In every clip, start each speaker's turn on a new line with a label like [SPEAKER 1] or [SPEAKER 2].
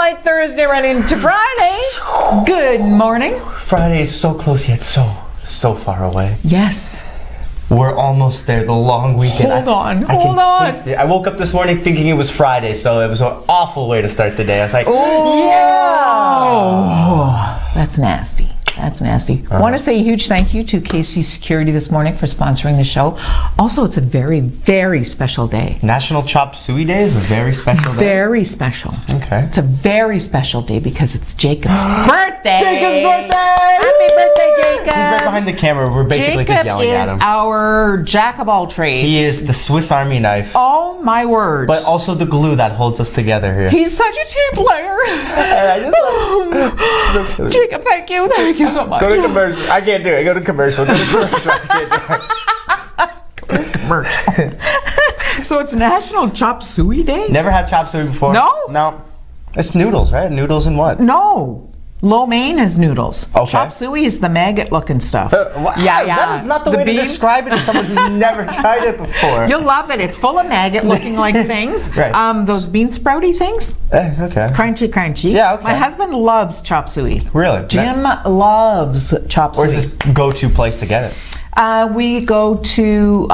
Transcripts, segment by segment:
[SPEAKER 1] like Thursday running into Friday. Good morning.
[SPEAKER 2] Friday is so close yet so far away.
[SPEAKER 1] Yes.
[SPEAKER 2] We're almost there. The long weekend.
[SPEAKER 1] Hold on.
[SPEAKER 2] I can taste it. I woke up this morning thinking it was Friday, so it was an awful way to start the day. I was like,
[SPEAKER 1] Oh, that's nasty. That's nasty. I want to say a huge thank you to KC Security this morning for sponsoring the show. Also, it's a very, very special day.
[SPEAKER 2] National Chop Suey Day is a very special day.
[SPEAKER 1] Very special.
[SPEAKER 2] Okay.
[SPEAKER 1] It's a very special day because it's Jacob's birthday.
[SPEAKER 2] Jacob's birthday!
[SPEAKER 1] Happy birthday, Jacob!
[SPEAKER 2] He's right behind the camera. We're basically just yelling at him.
[SPEAKER 1] Jacob is our jack of all trades.
[SPEAKER 2] He is the Swiss Army knife.
[SPEAKER 1] Oh my word!
[SPEAKER 2] But also the glue that holds us together here.
[SPEAKER 1] He's such a team player. Jacob, thank you so much.
[SPEAKER 2] Go to commercial. I can't do it. Go to commercial. Go to commercial. I can't do it.
[SPEAKER 1] Commercial. So it's National Chop Suey Day?
[SPEAKER 2] Never had chop suey before.
[SPEAKER 1] No?
[SPEAKER 2] No. It's noodles, right? Noodles and what?
[SPEAKER 1] No. Lo mein is noodles.
[SPEAKER 2] Okay.
[SPEAKER 1] Chop suey is the maggot-looking stuff.
[SPEAKER 2] Yeah. That is not the way to describe it to someone who's never tried it before.
[SPEAKER 1] You'll love it. It's full of maggot-looking like things.
[SPEAKER 2] Right.
[SPEAKER 1] Those bean sprouty things.
[SPEAKER 2] Okay.
[SPEAKER 1] Crunchy.
[SPEAKER 2] Yeah, okay.
[SPEAKER 1] My husband loves chop suey.
[SPEAKER 2] Really?
[SPEAKER 1] Jim loves chop suey.
[SPEAKER 2] Where's his go-to place to get it?
[SPEAKER 1] We go to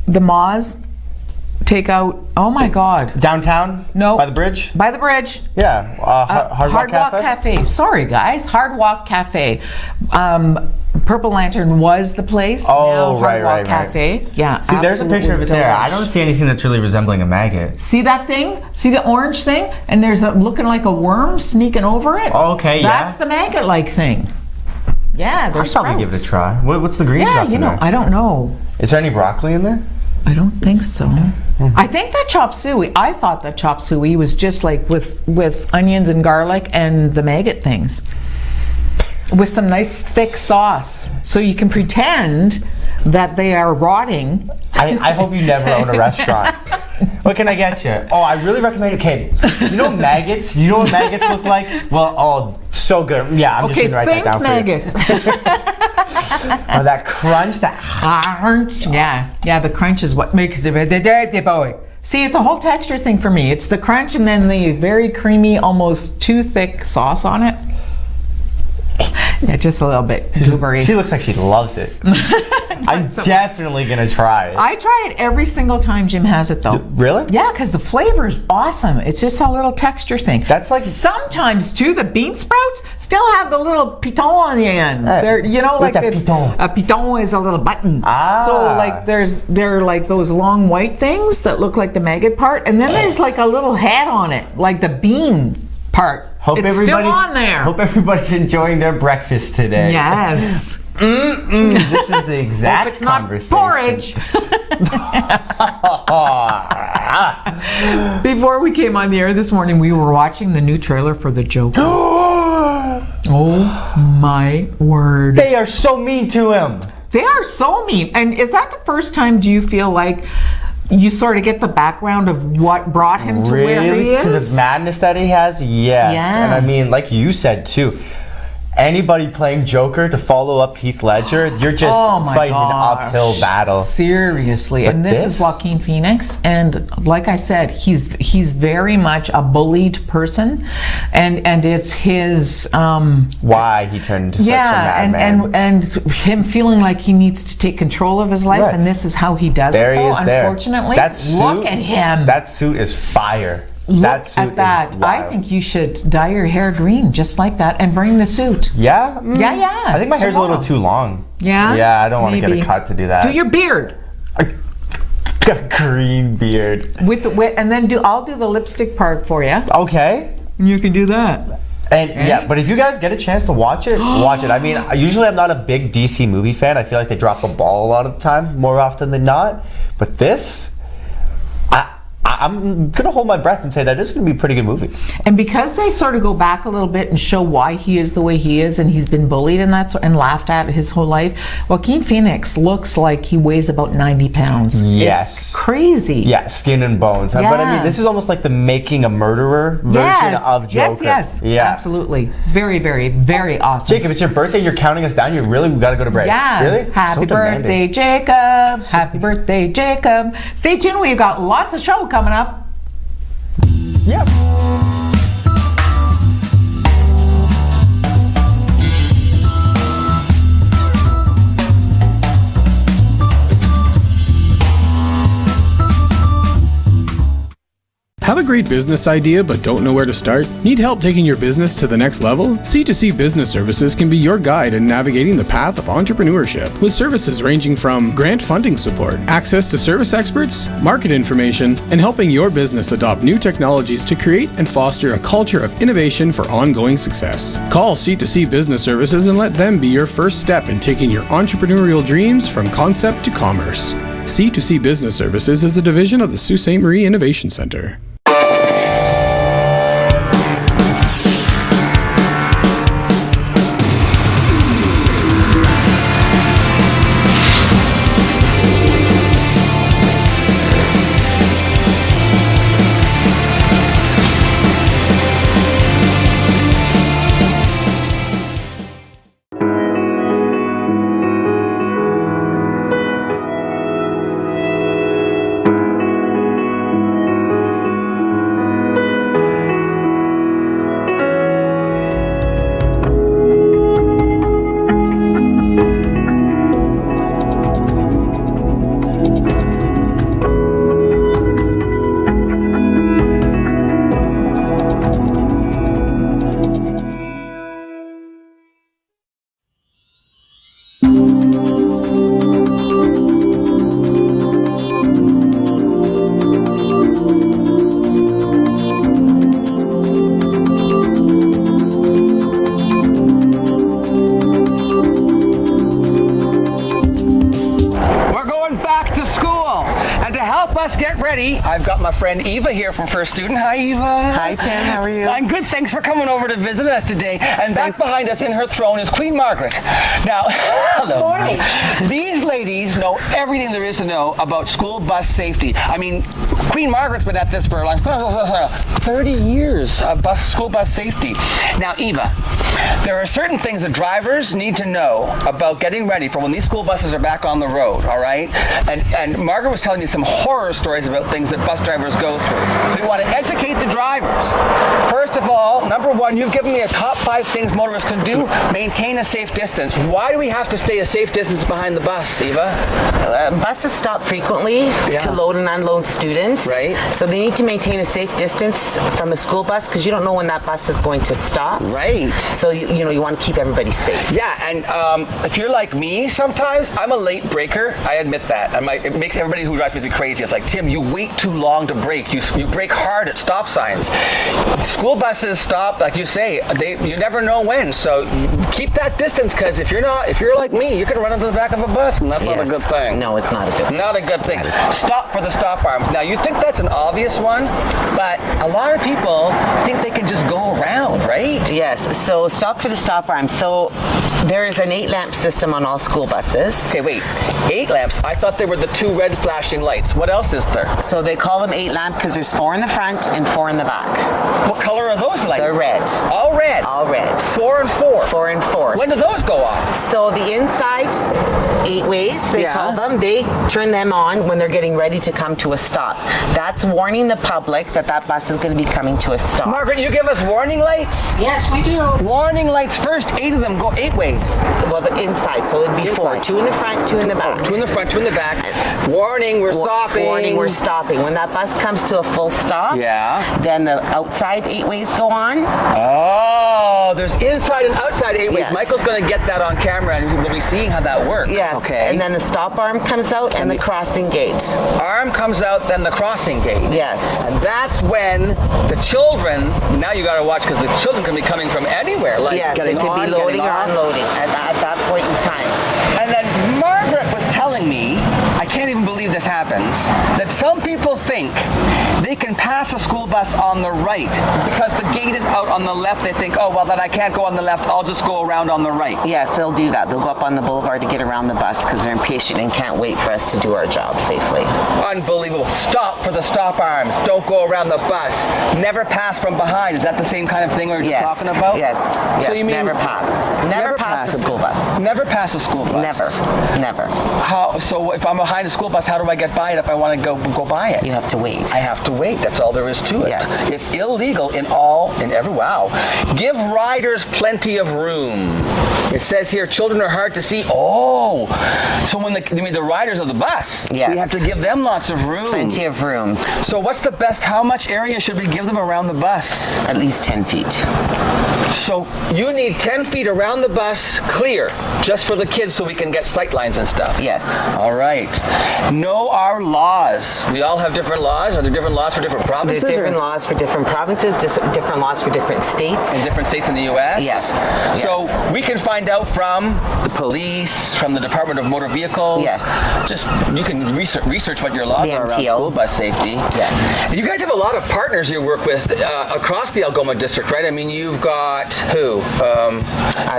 [SPEAKER 1] the Moz. Take out. Oh my God.
[SPEAKER 2] Downtown?
[SPEAKER 1] No.
[SPEAKER 2] By the bridge?
[SPEAKER 1] By the bridge.
[SPEAKER 2] Yeah. Hard Walk Cafe?
[SPEAKER 1] Sorry, guys. Hard Walk Cafe. Purple Lantern was the place.
[SPEAKER 2] Oh,
[SPEAKER 1] now Hard Walk
[SPEAKER 2] right.
[SPEAKER 1] Cafe. Yeah.
[SPEAKER 2] See, there's a picture of it there. I don't see anything that's really resembling a maggot.
[SPEAKER 1] See that thing? See the orange thing? And there's looking like a worm sneaking over it.
[SPEAKER 2] Okay,
[SPEAKER 1] That's the maggot-like thing. Yeah, there's
[SPEAKER 2] I'll probably give it a try. What's the green stuff in there?
[SPEAKER 1] I don't know.
[SPEAKER 2] Is there any broccoli in there?
[SPEAKER 1] I don't think so. I think that chop suey, I thought that chop suey was just like with onions and garlic and the maggot things. With some nice thick sauce. So you can pretend that they are rotting.
[SPEAKER 2] I hope you never own a restaurant. What can I get you? Oh, I really recommend it. Okay, you know maggots? You know what maggots look like? Well, so good. Yeah, I'm just going to write that down
[SPEAKER 1] maggots.
[SPEAKER 2] for you. Oh, that crunch, that
[SPEAKER 1] crunch. Yeah, the crunch is what makes it a dirty boy. See, it's a whole texture thing for me. It's the crunch and then the very creamy, almost too thick sauce on it. Yeah, just a little bit goobery.
[SPEAKER 2] She looks like she loves it. I'm definitely going to try it.
[SPEAKER 1] I try it every single time Jim has it, though.
[SPEAKER 2] Really?
[SPEAKER 1] Yeah, because the flavor is awesome. It's just a little texture thing.
[SPEAKER 2] That's like...
[SPEAKER 1] Sometimes, too, the bean sprouts still have the little piton on the end. They're, like
[SPEAKER 2] a piton?
[SPEAKER 1] A piton is a little button. So, like, they're like those long white things that look like the maggot part, and then there's like a little head on it, like the bean part. It's still on there.
[SPEAKER 2] Hope everybody's enjoying their breakfast today.
[SPEAKER 1] Yes.
[SPEAKER 2] This is the exact
[SPEAKER 1] it's
[SPEAKER 2] conversation.
[SPEAKER 1] Not porridge. Before we came on the air this morning, we were watching the new trailer for The Joker. Oh my word.
[SPEAKER 2] They are so mean to him.
[SPEAKER 1] They are so mean. And is that the first time do you feel like you sort of get the background of what brought him to where he is?
[SPEAKER 2] To the madness that he has? Yes.
[SPEAKER 1] Yeah.
[SPEAKER 2] And I mean, like you said too, anybody playing Joker to follow up Heath Ledger, you're just fighting an uphill battle.
[SPEAKER 1] Seriously. And this is Joaquin Phoenix, and like I said, he's very much a bullied person, and it's his
[SPEAKER 2] why he turned into such a madman.
[SPEAKER 1] and him feeling like he needs to take control of his life, and this is how he does
[SPEAKER 2] there
[SPEAKER 1] it.
[SPEAKER 2] He is there.
[SPEAKER 1] Unfortunately,
[SPEAKER 2] look
[SPEAKER 1] at him.
[SPEAKER 2] That suit is fire.
[SPEAKER 1] Look at that. I think you should dye your hair green just like that and bring the suit.
[SPEAKER 2] Yeah?
[SPEAKER 1] Yeah.
[SPEAKER 2] I think my hair's a little too long.
[SPEAKER 1] Yeah?
[SPEAKER 2] Yeah, I don't want to get a cut to do that.
[SPEAKER 1] Do your beard.
[SPEAKER 2] A green beard.
[SPEAKER 1] And then I'll do the lipstick part for you.
[SPEAKER 2] Okay.
[SPEAKER 1] You can do that.
[SPEAKER 2] And yeah, but if you guys get a chance to watch it, watch it. I mean, usually I'm not a big DC movie fan. I feel like they drop the ball a lot of the time, more often than not. But this, I'm going to hold my breath and say that this is going to be a pretty good movie.
[SPEAKER 1] And because they sort of go back a little bit and show why he is the way he is, and he's been bullied and laughed at his whole life, Joaquin Phoenix looks like he weighs about 90 pounds.
[SPEAKER 2] Yes.
[SPEAKER 1] It's crazy.
[SPEAKER 2] Yeah, skin and bones.
[SPEAKER 1] Yeah.
[SPEAKER 2] But I mean, this is almost like the Making a Murderer version of Joker.
[SPEAKER 1] Yes,
[SPEAKER 2] yeah.
[SPEAKER 1] Absolutely. Very, very, very awesome.
[SPEAKER 2] Jacob, it's your birthday. You're counting us down. You really got to go to break.
[SPEAKER 1] Yeah.
[SPEAKER 2] Really?
[SPEAKER 1] Happy birthday, Jacob. Happy birthday, Jacob. Stay tuned. We've got lots of show coming up.
[SPEAKER 2] Yep.
[SPEAKER 3] Have a great business idea but don't know where to start? Need help taking your business to the next level? C2C Business Services can be your guide in navigating the path of entrepreneurship, with services ranging from grant funding support, access to service experts, market information, and helping your business adopt new technologies to create and foster a culture of innovation for ongoing success. Call C2C Business Services and let them be your first step in taking your entrepreneurial dreams from concept to commerce. C2C Business Services is a division of the Sault Ste. Marie Innovation Centre.
[SPEAKER 4] I've got my friend Eva here from First Student. Hi, Eva.
[SPEAKER 5] Hi, Tim. How are you?
[SPEAKER 4] I'm good. Thanks for coming over to visit us today. And back behind us in her throne is Queen Margaret. Now, hello.
[SPEAKER 5] Morning.
[SPEAKER 4] These ladies know everything there is to know about school bus safety. I mean, Queen Margaret's been at this for like 30 years of school bus safety. Now, Eva, there are certain things that drivers need to know about getting ready for when these school buses are back on the road, all right? And Margaret was telling me some horror stories about things that bus drivers go through. So we want to educate the drivers. First of all, number one, you've given me a top 5 things motorists can do. Maintain a safe distance. Why do we have to stay a safe distance behind the bus, Eva?
[SPEAKER 5] Buses stop frequently to load and unload students.
[SPEAKER 4] Right.
[SPEAKER 5] So they need to maintain a safe distance from a school bus because you don't know when that bus is going to stop.
[SPEAKER 4] Right.
[SPEAKER 5] So you want to keep everybody safe.
[SPEAKER 4] Yeah, and if you're like me, sometimes I'm a late breaker. I admit that. It makes everybody who drives with me crazy. It's like, Tim, you wait too long to brake. You brake hard at stop signs. School buses stop, like you say. You never know when. So keep that distance, because if you're like me, you can run into the back of a bus, and that's not a good thing.
[SPEAKER 5] No, it's not a good thing.
[SPEAKER 4] Not a good thing. Stop for the stop arm. Now, you think that's an obvious one, but a lot of people think they can just go around, right?
[SPEAKER 5] Yes. So stop for the stop arm. So there is an 8-lamp system on all school buses.
[SPEAKER 4] Okay, wait. 8 lamps? I thought they were the 2 red flashing lights. What else is there?
[SPEAKER 5] So they call them 8-lamp because there's 4 in the front and 4 in the back.
[SPEAKER 4] What color are those lights?
[SPEAKER 5] They're red.
[SPEAKER 4] All red?
[SPEAKER 5] All red.
[SPEAKER 4] 4 and 4?
[SPEAKER 5] 4 and 4.
[SPEAKER 4] When do those go off?
[SPEAKER 5] So the inside 8 ways, they call them, they turn them on when they're getting ready to come to a stop. That's warning the public that that bus is going to be coming to a stop.
[SPEAKER 4] Margaret, you give us warning lights?
[SPEAKER 5] Yes, we do.
[SPEAKER 4] Warning lights first. 8 of them go 8 ways.
[SPEAKER 5] Well, the inside, so it'd be 4. 2 in the front, 2 in the back.
[SPEAKER 4] 2 in the front, 2 in the back. Warning, we're stopping.
[SPEAKER 5] Warning, we're stopping. When that bus comes to a full stop, then the outside 8 ways go on.
[SPEAKER 4] Oh, there's inside and outside 8 ways.
[SPEAKER 5] Yes.
[SPEAKER 4] Michael's going to get that on camera, and we'll be seeing how that works.
[SPEAKER 5] Yes.
[SPEAKER 4] Okay.
[SPEAKER 5] And then the stop arm comes out and the crossing gate.
[SPEAKER 4] Arm comes out, then the crossing gate.
[SPEAKER 5] Yes.
[SPEAKER 4] And that's when the children, now you got to watch, because the children can be coming from anywhere, like getting
[SPEAKER 5] they could
[SPEAKER 4] on,
[SPEAKER 5] be loading or
[SPEAKER 4] off.
[SPEAKER 5] unloading at that point in time.
[SPEAKER 4] And then Margaret was telling me, I can't even believe this happens, that some people think they can pass a school bus on the right because the gate is out on the left. They think, oh, well, then I can't go on the left. I'll just go around on the right.
[SPEAKER 5] Yes, they'll do that. They'll go up on the boulevard to get around the bus because they're impatient and can't wait for us to do our job safely.
[SPEAKER 4] Unbelievable. Stop for the stop arms. Don't go around the bus. Never pass from behind. Is that the same kind of thing we were just talking about?
[SPEAKER 5] Yes.
[SPEAKER 4] So you mean
[SPEAKER 5] never pass. Never pass a school bus.
[SPEAKER 4] Never pass a school bus.
[SPEAKER 5] Never.
[SPEAKER 4] So if I'm behind a school bus, how do I get by it if I want to go buy it?
[SPEAKER 5] You have to wait.
[SPEAKER 4] I have to wait. That's all there is to it.
[SPEAKER 5] Yes.
[SPEAKER 4] It's illegal in every. Wow. Give riders plenty of room. It says here, children are hard to see. Oh, so when the riders of the bus,
[SPEAKER 5] Yes.
[SPEAKER 4] we have to give them lots of room.
[SPEAKER 5] Plenty of room.
[SPEAKER 4] So what's the best? How much area should we give them around the bus?
[SPEAKER 5] At least 10 feet.
[SPEAKER 4] So you need 10 feet around the bus clear, just for the kids, so we can get sight lines and stuff.
[SPEAKER 5] Yes.
[SPEAKER 4] All right. Know our laws. We all have different laws. Are there different laws for different provinces?
[SPEAKER 5] There's different laws for different provinces, different laws for different states.
[SPEAKER 4] In different states in the U.S.?
[SPEAKER 5] Yes.
[SPEAKER 4] So
[SPEAKER 5] Yes.
[SPEAKER 4] we can find out from the police, from the Department of Motor Vehicles.
[SPEAKER 5] Yes.
[SPEAKER 4] Just, you can research what your laws
[SPEAKER 5] The
[SPEAKER 4] are around
[SPEAKER 5] MTO.
[SPEAKER 4] school bus safety.
[SPEAKER 5] Yeah.
[SPEAKER 4] And you guys have a lot of partners you work with across the Algoma District, right? I mean, you've got who?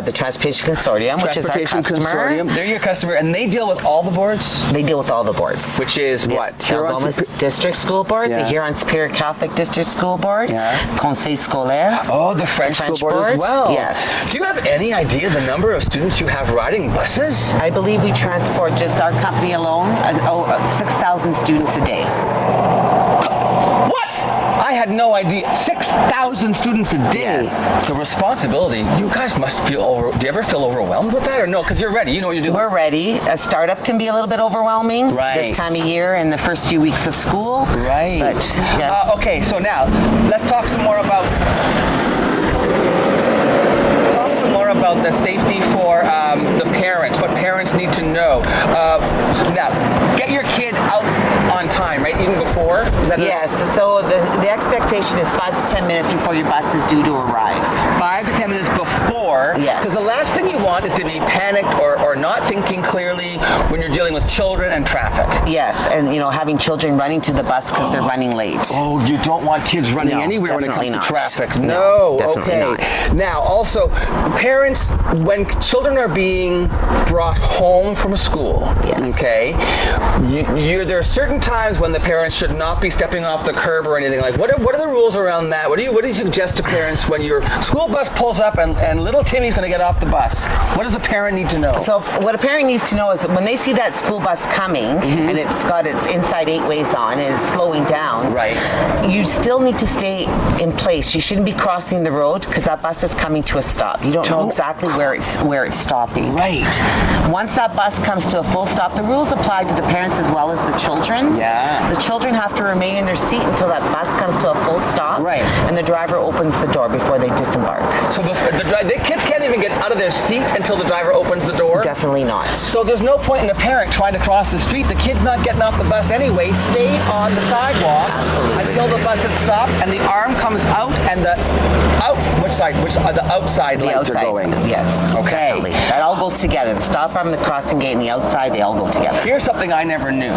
[SPEAKER 5] The Transportation Consortium, which is our
[SPEAKER 4] Transportation
[SPEAKER 5] customer.
[SPEAKER 4] Consortium. They're your customer, and they deal with all the boards?
[SPEAKER 5] They deal with all the boards.
[SPEAKER 4] Which is what?
[SPEAKER 5] The Algoma District School Board,
[SPEAKER 4] Yeah.
[SPEAKER 5] the Huron Superior Catholic District School Board,
[SPEAKER 4] Yeah.
[SPEAKER 5] Conseil Scolaire.
[SPEAKER 4] Oh, the French
[SPEAKER 5] French
[SPEAKER 4] school board as
[SPEAKER 5] board?
[SPEAKER 4] well.
[SPEAKER 5] Yes.
[SPEAKER 4] Do you have any idea the number of students you have riding buses?
[SPEAKER 5] I believe we transport, just our company alone, 6,000 students a day.
[SPEAKER 4] What? I had no idea. 6,000 students a day.
[SPEAKER 5] Yes.
[SPEAKER 4] The responsibility. You guys must feel do you ever feel overwhelmed with that or no? Because you're ready. You know what you're doing.
[SPEAKER 5] We're ready. A startup can be a little bit overwhelming
[SPEAKER 4] Right.
[SPEAKER 5] this time of year and the first few weeks of school.
[SPEAKER 4] Right.
[SPEAKER 5] But yes.
[SPEAKER 4] Okay, so now let's talk some more about the safety for the parents, what parents need to know. Now, get your kid out on time, right? Even before? Is that
[SPEAKER 5] Yes, so the expectation is 5 to 10 minutes before your bus is due to arrive.
[SPEAKER 4] 5 to 10 minutes before.
[SPEAKER 5] Yes.
[SPEAKER 4] Because the last thing you want is to be panicked or not thinking clearly when you're dealing with children and traffic.
[SPEAKER 5] Yes, and having children running to the bus because they're running late.
[SPEAKER 4] Oh, you don't want kids running
[SPEAKER 5] No,
[SPEAKER 4] anywhere when it comes
[SPEAKER 5] definitely
[SPEAKER 4] to
[SPEAKER 5] not.
[SPEAKER 4] traffic.
[SPEAKER 5] No,
[SPEAKER 4] No,
[SPEAKER 5] definitely
[SPEAKER 4] okay.
[SPEAKER 5] not.
[SPEAKER 4] Now, also, parents, when children are being brought home from school,
[SPEAKER 5] Yes.
[SPEAKER 4] okay, there are certain times when the parents should not be stepping off the curb or anything. Like, what are the rules around that? What do you suggest to parents when your school bus pulls up and little Timmy's going to get off the bus? What does a parent need to know?
[SPEAKER 5] So what a parent needs to know is that when they see that school bus coming and it's got its inside 8 ways on and it's slowing down,
[SPEAKER 4] Right.
[SPEAKER 5] you still need to stay in place. You shouldn't be crossing the road because that bus is coming to a stop. You don't know exactly where it's stopping.
[SPEAKER 4] Right.
[SPEAKER 5] Once that bus comes to a full stop, the rules apply to the parents as well as the children.
[SPEAKER 4] Yeah.
[SPEAKER 5] The children have to remain in their seat until that bus comes to a full stop.
[SPEAKER 4] Right.
[SPEAKER 5] And the driver opens the door before they disembark.
[SPEAKER 4] So the kids can't even get out of their seat until the driver opens the door?
[SPEAKER 5] Definitely not.
[SPEAKER 4] So there's no point in the parent trying to cross the street. The kid's not getting off the bus anyway. Stay on the sidewalk
[SPEAKER 5] Absolutely.
[SPEAKER 4] until the bus is stopped and the arm comes out and the outside
[SPEAKER 5] The
[SPEAKER 4] lights
[SPEAKER 5] outside.
[SPEAKER 4] are going.
[SPEAKER 5] Yes.
[SPEAKER 4] Okay.
[SPEAKER 5] Definitely. That all goes together. The stop arm, the crossing gate, and the outside, they all go together.
[SPEAKER 4] Here's something I never knew.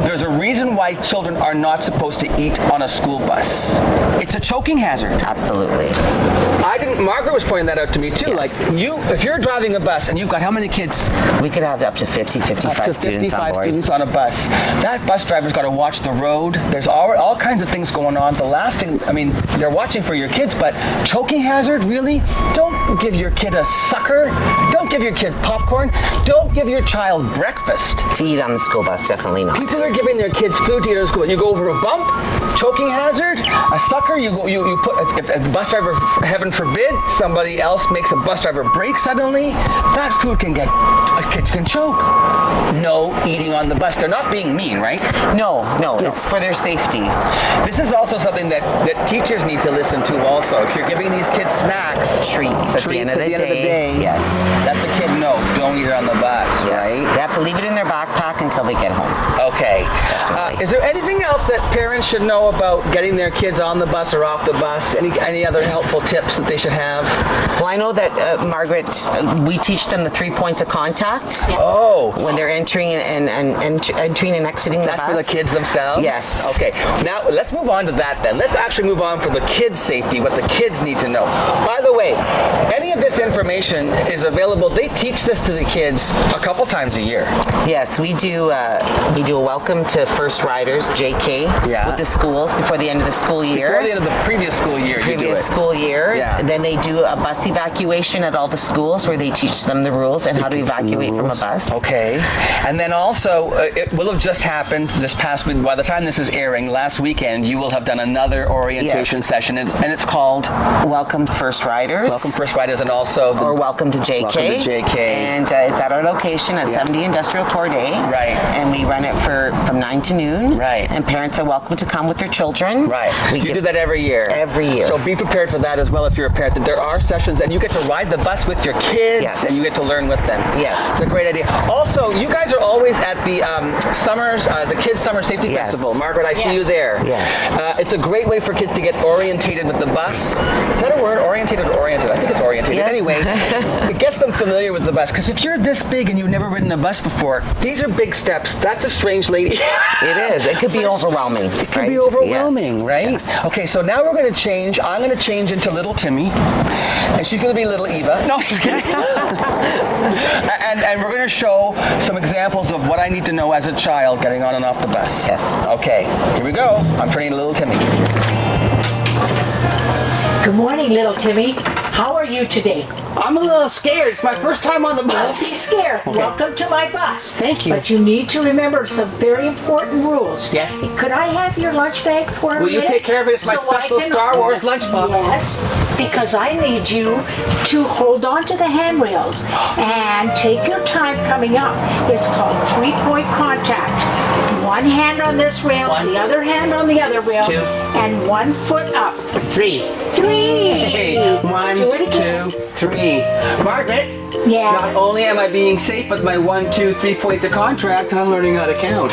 [SPEAKER 4] There's a reason why children are not supposed to eat on a school bus. It's a choking hazard.
[SPEAKER 5] Absolutely.
[SPEAKER 4] Margaret was pointing that out to me too.
[SPEAKER 5] Yes.
[SPEAKER 4] Like if you're driving a bus and you've got how many kids?
[SPEAKER 5] We could have up to 50, 55
[SPEAKER 4] Up to
[SPEAKER 5] students on
[SPEAKER 4] 55
[SPEAKER 5] board.
[SPEAKER 4] students on a bus. That bus driver's got to watch the road. There's all kinds of things going on. The last thing, they're watching for your kids, but choking hazard, really? Don't give your kid a sucker. Don't give your kid popcorn. Don't give your child breakfast.
[SPEAKER 5] To eat on the school bus, definitely not.
[SPEAKER 4] People are giving their kids food to eat at school. You go over a bump, choking hazard, a sucker. You put if the bus driver, heaven forbid, somebody else makes a bus driver break suddenly. That food kids can choke. No eating on the bus. They're not being mean, right?
[SPEAKER 5] No, it's for their safety.
[SPEAKER 4] This is also something that teachers need to listen to. Also, if you're giving these kids snacks,
[SPEAKER 5] Treats at the end of the day. Yes.
[SPEAKER 4] let the kid know. Don't eat it on the bus,
[SPEAKER 5] Yes.
[SPEAKER 4] right?
[SPEAKER 5] They have to leave it in their backpack until they get home.
[SPEAKER 4] Okay.
[SPEAKER 5] Definitely.
[SPEAKER 4] Is there anything else that parents should know about getting their kids on the bus or off the bus? Any other helpful tips that they should have?
[SPEAKER 5] Well, I know that, Margaret, we teach them the 3 points of contact.
[SPEAKER 4] Oh.
[SPEAKER 5] When they're entering and entering and exiting the
[SPEAKER 4] That's
[SPEAKER 5] bus.
[SPEAKER 4] for the kids themselves?
[SPEAKER 5] Yes.
[SPEAKER 4] Okay. Now, let's move on to that then. Let's actually move on for the kids' safety, what the kids need to know. By the way, any of this information is available. They teach this to the kids a couple times a year.
[SPEAKER 5] Yes, we do a welcome to first riders, JK, with the schools before the end of the school year.
[SPEAKER 4] Before the end of the previous school year, you do it.
[SPEAKER 5] School year.
[SPEAKER 4] Yeah.
[SPEAKER 5] And then they do a bus evacuation at all the schools where they teach them the rules and how to evacuate from a bus.
[SPEAKER 4] Okay. And then also, it will have just happened this past week. By the time this is airing, last weekend, you will have done another orientation session, and it's called
[SPEAKER 5] Welcome First Riders.
[SPEAKER 4] Welcome First Riders, and also
[SPEAKER 5] or Welcome to JK.
[SPEAKER 4] Welcome to JK.
[SPEAKER 5] And it's at our location at 70 Industrial Court A.
[SPEAKER 4] Right.
[SPEAKER 5] And we run it from 9 to noon.
[SPEAKER 4] Right.
[SPEAKER 5] And parents are welcome to come with their children.
[SPEAKER 4] Right. You do that every year.
[SPEAKER 5] Every year.
[SPEAKER 4] So be prepared for that as well if you're a parent. That there are sessions, and you get to ride the bus with your kids, and you get to learn with them.
[SPEAKER 5] Yes.
[SPEAKER 4] It's a great idea. Also, you guys are always at the the Kids Summer Safety Festival. Margaret, I see you there.
[SPEAKER 5] Yes.
[SPEAKER 4] It's a great way for kids to get orientated with the bus. Is that a word? Orientated or oriented? I think it's orientated.
[SPEAKER 5] Yes.
[SPEAKER 4] Anyway, it gets them familiar with the bus. Because if you're this big and you've never ridden a bus before, these are big steps. That's a strange lady.
[SPEAKER 5] It is. It could be overwhelming.
[SPEAKER 4] It can be overwhelming, right?
[SPEAKER 5] Yes.
[SPEAKER 4] Okay, so now we're going to change. I'm going to change into little Timmy, and she's going to be little Eva. No, she's kidding. and we're going to show some examples of what I need to know as a child getting on and off the bus.
[SPEAKER 5] Yes.
[SPEAKER 4] Okay, here we go. I'm turning to little Timmy.
[SPEAKER 6] Good morning, little Timmy. How are you today?
[SPEAKER 4] I'm a little scared. It's my first time on the
[SPEAKER 6] Don't
[SPEAKER 4] bus.
[SPEAKER 6] be scared.
[SPEAKER 4] Okay.
[SPEAKER 6] Welcome to my bus.
[SPEAKER 4] Thank you.
[SPEAKER 6] But you need to remember some very important rules.
[SPEAKER 4] Yes.
[SPEAKER 6] Could I have your lunch bag for a
[SPEAKER 4] Will you
[SPEAKER 6] minute?
[SPEAKER 4] take care of it? It's my
[SPEAKER 6] So I
[SPEAKER 4] special
[SPEAKER 6] can-
[SPEAKER 4] Star Wars lunchbox.
[SPEAKER 6] Yes, because I need you to hold on to the handrails and take your time coming up. It's called 3-point contact. One hand on this rail, the other hand on the other rail,
[SPEAKER 4] 2,
[SPEAKER 6] and 1 foot up.
[SPEAKER 4] 3.
[SPEAKER 6] 3.
[SPEAKER 4] 1,
[SPEAKER 6] Do it again.
[SPEAKER 4] 2, 3. Margaret.
[SPEAKER 6] Yeah.
[SPEAKER 4] Not only am I being safe with my 1, 2, 3 points of contract, I'm learning how to count.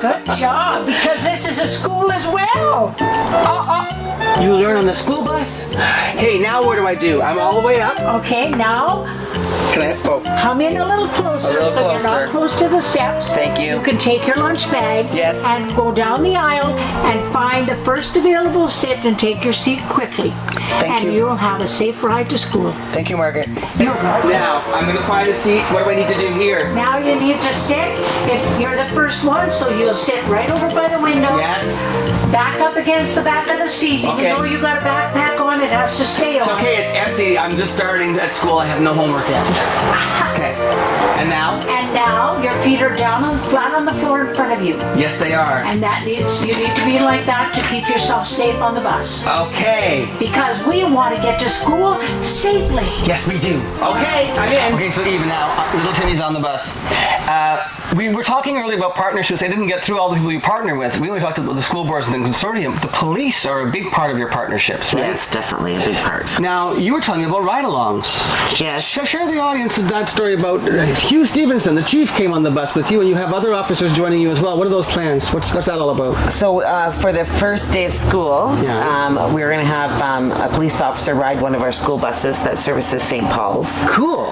[SPEAKER 6] Good job, because this is a school as well.
[SPEAKER 4] You learn on the school bus? Hey, now what do I do? I'm all the way up.
[SPEAKER 6] Okay, now
[SPEAKER 4] Can I?
[SPEAKER 6] come in a little closer
[SPEAKER 4] A little
[SPEAKER 6] so you're
[SPEAKER 4] closer.
[SPEAKER 6] not close to the steps.
[SPEAKER 4] Thank you.
[SPEAKER 6] You can take your lunch bag
[SPEAKER 4] Yes.
[SPEAKER 6] and go down the aisle and find the first available sit and take your seat quickly.
[SPEAKER 4] Thank you.
[SPEAKER 6] And you'll have a safe ride to school.
[SPEAKER 4] Thank you, Margaret.
[SPEAKER 6] You're welcome.
[SPEAKER 4] Now, I'm going to find a seat. What do I need to do here?
[SPEAKER 6] Now you need to sit. If you're the first one, so you'll sit right over by the window.
[SPEAKER 4] Yes.
[SPEAKER 6] Back up against the back of the seat.
[SPEAKER 4] Okay.
[SPEAKER 6] Even though you got a backpack on, it has to stay on.
[SPEAKER 4] It's okay, it's empty. I'm just starting at school. I have no homework yet. Okay. And now?
[SPEAKER 6] And now your feet are down on flat on the floor in front of you.
[SPEAKER 4] Yes, they are.
[SPEAKER 6] And you need to be like that to keep yourself safe on the bus.
[SPEAKER 4] Okay.
[SPEAKER 6] Because we want to get to school safely.
[SPEAKER 4] Yes, we do. Okay, I'm in. Okay, so even now, little Timmy's on the bus. We were talking earlier about partnerships. I didn't get through all the people you partner with. We only talked about the school boards and the consortium. The police are a big part of your partnerships, right?
[SPEAKER 5] Yes, definitely a big part.
[SPEAKER 4] Now, you were telling me about ride-alongs.
[SPEAKER 5] Yes.
[SPEAKER 4] Share the audience of that story about Hugh Stevenson, the chief, came on the bus with you, and you have other officers joining you as well. What are those plans? What's that all about?
[SPEAKER 5] So for the first day of school,
[SPEAKER 4] Yeah.
[SPEAKER 5] we're going to have a police officer ride one of our school buses that services St. Paul's.
[SPEAKER 4] Cool.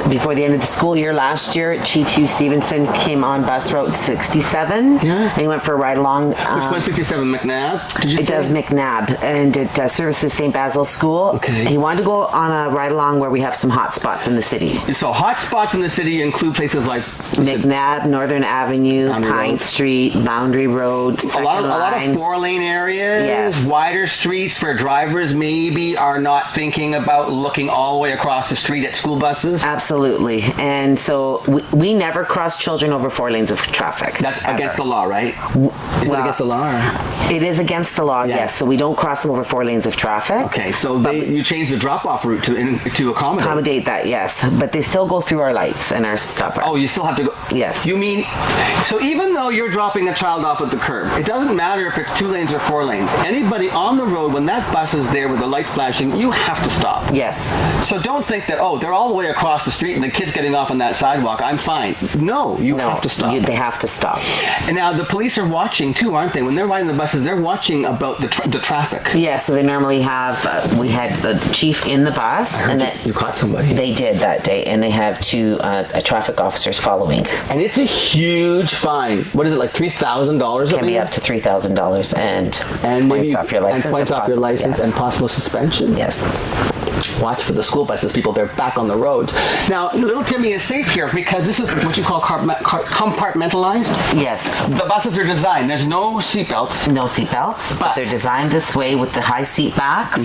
[SPEAKER 5] Before the end of the school year last year, Chief Hugh Stevenson came on bus route 67.
[SPEAKER 4] Yeah.
[SPEAKER 5] And he went for a ride along.
[SPEAKER 4] Which 167 McNabb? Did you
[SPEAKER 5] It
[SPEAKER 4] say?
[SPEAKER 5] does McNabb, and it services St. Basil's School.
[SPEAKER 4] Okay.
[SPEAKER 5] He wanted to go on a ride along where we have some hot spots in the city.
[SPEAKER 4] So hot spots in the city include places like
[SPEAKER 5] McNabb, Northern Avenue,
[SPEAKER 4] Boundary
[SPEAKER 5] Pine
[SPEAKER 4] Road.
[SPEAKER 5] Street, Boundary Road,
[SPEAKER 4] a
[SPEAKER 5] Second
[SPEAKER 4] lot
[SPEAKER 5] Line.
[SPEAKER 4] of 4-lane areas,
[SPEAKER 5] Yes.
[SPEAKER 4] wider streets for drivers maybe are not thinking about looking all the way across the street at school buses.
[SPEAKER 5] Absolutely. And so we never cross children over 4 lanes of traffic.
[SPEAKER 4] That's
[SPEAKER 5] ever.
[SPEAKER 4] against the law, right? Is it
[SPEAKER 5] Well,
[SPEAKER 4] against the law? Or?
[SPEAKER 5] It is against the law,
[SPEAKER 4] Yeah.
[SPEAKER 5] yes. So we don't cross them over 4 lanes of traffic.
[SPEAKER 4] Okay, so you changed the drop-off route to accommodate.
[SPEAKER 5] Accommodate that, yes. But they still go through our lights and our stop.
[SPEAKER 4] Oh, you still have to go.
[SPEAKER 5] Yes.
[SPEAKER 4] You mean, so even though you're dropping a child off at the curb, it doesn't matter if it's 2 lanes or 4 lanes. Anybody on the road, when that bus is there with the lights flashing, you have to stop.
[SPEAKER 5] Yes.
[SPEAKER 4] So don't think that, oh, they're all the way across the street and the kid's getting off on that sidewalk. I'm fine. No, you have to stop.
[SPEAKER 5] They have to stop.
[SPEAKER 4] And now the police are watching too, aren't they? When they're riding the buses, they're watching about the traffic.
[SPEAKER 5] Yeah, so they normally have, we had the chief in the bus.
[SPEAKER 4] I heard you caught somebody.
[SPEAKER 5] They did that day, and they have 2 traffic officers following.
[SPEAKER 4] And it's a huge fine. What is it, like $3,000?
[SPEAKER 5] Can be up to $3,000 and
[SPEAKER 4] maybe
[SPEAKER 5] points off your license.
[SPEAKER 4] and points off your license
[SPEAKER 5] yes.
[SPEAKER 4] and possible suspension.
[SPEAKER 5] Yes.
[SPEAKER 4] Watch for the school buses, people. They're back on the roads. Now, little Timmy is safe here because this is what you call compartmentalized.
[SPEAKER 5] Yes.
[SPEAKER 4] The buses are designed. There's no seatbelts.
[SPEAKER 5] No seatbelts, but they're designed this way with the high seat backs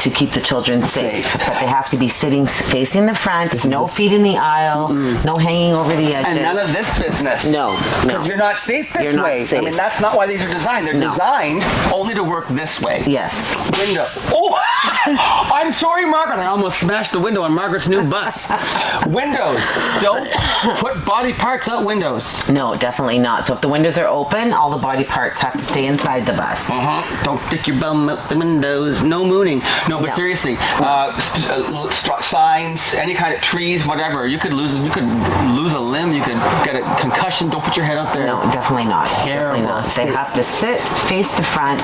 [SPEAKER 5] to keep the children safe. But they have to be sitting facing the front, no feet in the aisle, no hanging over the edges.
[SPEAKER 4] And none of this business.
[SPEAKER 5] No.
[SPEAKER 4] Because you're not safe this
[SPEAKER 5] You're not
[SPEAKER 4] way.
[SPEAKER 5] safe.
[SPEAKER 4] I mean, that's not why these are designed. They're designed only to work this way.
[SPEAKER 5] Yes.
[SPEAKER 4] Window. Oh, I'm sorry, Margaret. I almost smashed the window on Margaret's new bus. Windows. Don't put body parts out windows.
[SPEAKER 5] No, definitely not. So if the windows are open, all the body parts have to stay inside the bus.
[SPEAKER 4] Don't stick your bum out the windows. No mooning. No, but seriously, signs, any kind of trees, whatever. You could lose a limb. You could get a concussion. Don't put your head out there.
[SPEAKER 5] No, definitely not.
[SPEAKER 4] Terrible.
[SPEAKER 5] Definitely not. They have to sit, face the front.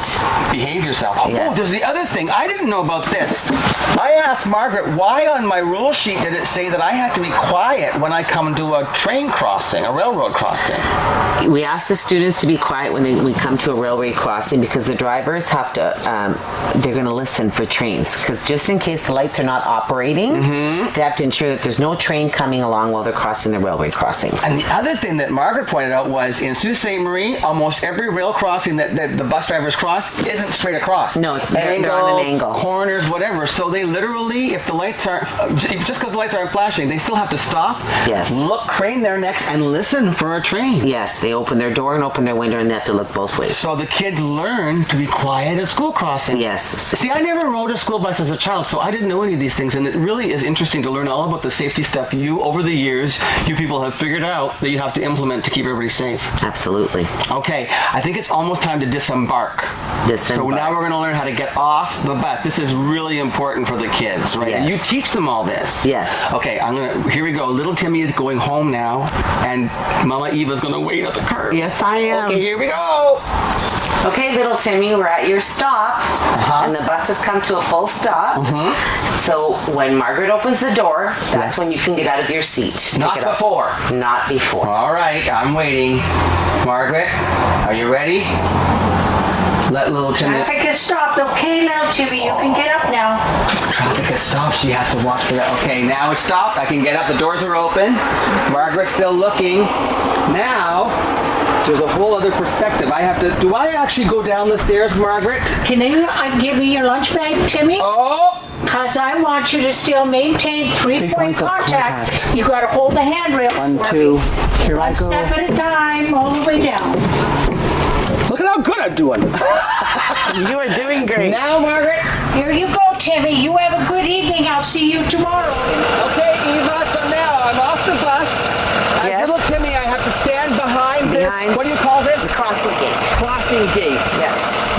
[SPEAKER 4] Behave yourself.
[SPEAKER 5] Yes.
[SPEAKER 4] Oh, there's the other thing. I didn't know about this. I asked Margaret, why on my rule sheet did it say that I have to be quiet when I come to a train crossing, a railroad crossing?
[SPEAKER 5] We ask the students to be quiet when we come to a railway crossing because the drivers have to, they're going to listen for trains. Because just in case the lights are not operating, they have to ensure that there's no train coming along while they're crossing the railway crossings.
[SPEAKER 4] And the other thing that Margaret pointed out was in Sault Ste. Marie, almost every rail crossing that the bus drivers cross isn't straight across.
[SPEAKER 5] No, they're on an angle.
[SPEAKER 4] Corners, whatever. So they literally, if the lights aren't, just because the lights aren't flashing, they still have to stop, look, crane their necks, and listen for a train.
[SPEAKER 5] Yes, they open their door and open their window, and they have to look both ways.
[SPEAKER 4] So the kids learn to be quiet at school crossings.
[SPEAKER 5] Yes.
[SPEAKER 4] See, I never rode a school bus as a child, so I didn't know any of these things, and it really is interesting to learn all about the safety stuff over the years, you people have figured out that you have to implement to keep everybody safe.
[SPEAKER 5] Absolutely.
[SPEAKER 4] Okay, I think it's almost time to disembark. So now we're going to learn how to get off the bus. This is really important for the kids, right?
[SPEAKER 5] Yes.
[SPEAKER 4] You teach them all this.
[SPEAKER 5] Yes.
[SPEAKER 4] Okay, here we go. Little Timmy is going home now, and Mama Eva's going to wait at the curb.
[SPEAKER 5] Yes, I am.
[SPEAKER 4] Okay, here we go.
[SPEAKER 5] Okay, little Timmy, we're at your stop, and the bus has come to a full stop. So when Margaret opens the door, that's when you can get out of your seat.
[SPEAKER 4] Not before.
[SPEAKER 5] Not before.
[SPEAKER 4] All right, I'm waiting. Margaret, are you ready? Let little Timmy...
[SPEAKER 6] Traffic has stopped. Okay, little Timmy, you can get up now.
[SPEAKER 4] Traffic has stopped. She has to watch for that. Okay, now it's stopped. I can get up. The doors are open. Margaret's still looking. Now, there's a whole other perspective. Do I actually go down the stairs, Margaret?
[SPEAKER 6] Can you give me your lunch bag, Timmy?
[SPEAKER 4] Oh!
[SPEAKER 6] Because I want you to still maintain 3-point contact. You got to hold the handrail.
[SPEAKER 4] 1, 2. Here I go.
[SPEAKER 6] One step at a time, all the way down.
[SPEAKER 4] Look at how good I'm doing.
[SPEAKER 5] You are doing great.
[SPEAKER 4] Now, Margaret.
[SPEAKER 6] Here you go, Timmy. You have a good evening. I'll see you tomorrow.
[SPEAKER 4] Okay, Eva, so now I'm off the bus. As little Timmy, I have to stand behind this. What do you call this?
[SPEAKER 5] The crossing gate.
[SPEAKER 4] Crossing gate.
[SPEAKER 5] Yeah.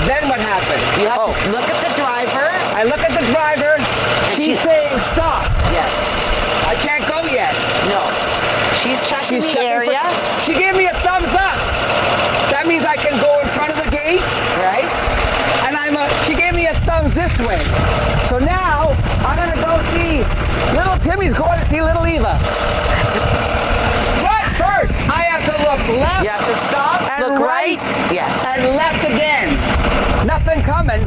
[SPEAKER 4] Then what happens?
[SPEAKER 5] You have to look at the driver.
[SPEAKER 4] I look at the driver. She's saying stop.
[SPEAKER 5] Yes.
[SPEAKER 4] I can't go yet.
[SPEAKER 5] No. She's checking the area.
[SPEAKER 4] She gave me a thumbs up. That means I can go in front of the gate.
[SPEAKER 5] Right.
[SPEAKER 4] And she gave me a thumbs this way. So now I'm gonna go see little Timmy's going to see little Eva. But first, I have to look left.
[SPEAKER 5] You have to stop,
[SPEAKER 4] and
[SPEAKER 5] look right. Yes.
[SPEAKER 4] And left again. Nothing coming.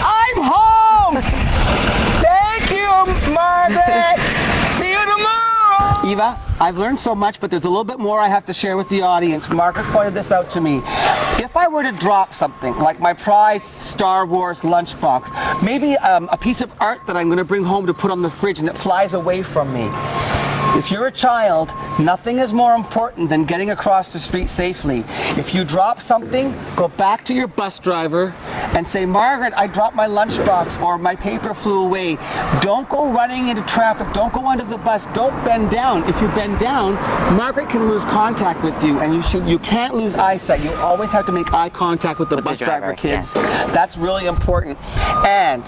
[SPEAKER 4] I'm home! Thank you, Margaret! See you tomorrow! Eva, I've learned so much, but there's a little bit more I have to share with the audience. Margaret pointed this out to me. If I were to drop something, like my prized Star Wars lunchbox, maybe a piece of art that I'm going to bring home to put on the fridge and it flies away from me. If you're a child, nothing is more important than getting across the street safely. If you drop something, go back to your bus driver and say, Margaret, I dropped my lunchbox or my paper flew away. Don't go running into traffic. Don't go under the bus. Don't bend down. If you bend down, Margaret can lose contact with you, and you can't lose eyesight. You always have to make eye contact with the bus driver, kids. Yes. That's really important. And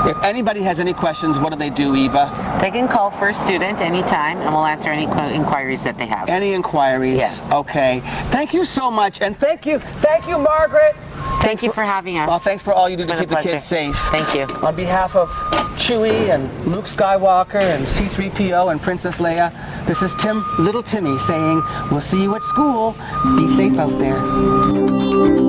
[SPEAKER 4] if anybody has any questions, what do they do, Eva?
[SPEAKER 5] They can call First Student anytime, and we'll answer any inquiries that they have.
[SPEAKER 4] Any inquiries?
[SPEAKER 5] Yes.
[SPEAKER 4] Okay. Thank you so much, and thank you, Margaret.
[SPEAKER 5] Thank you for having us.
[SPEAKER 4] Well, thanks for all you do to keep the kids safe.
[SPEAKER 5] Thank you.
[SPEAKER 4] On behalf of Chewie and Luke Skywalker and C-3PO and Princess Leia, this is Little Timmy saying, we'll see you at school. Be safe out there.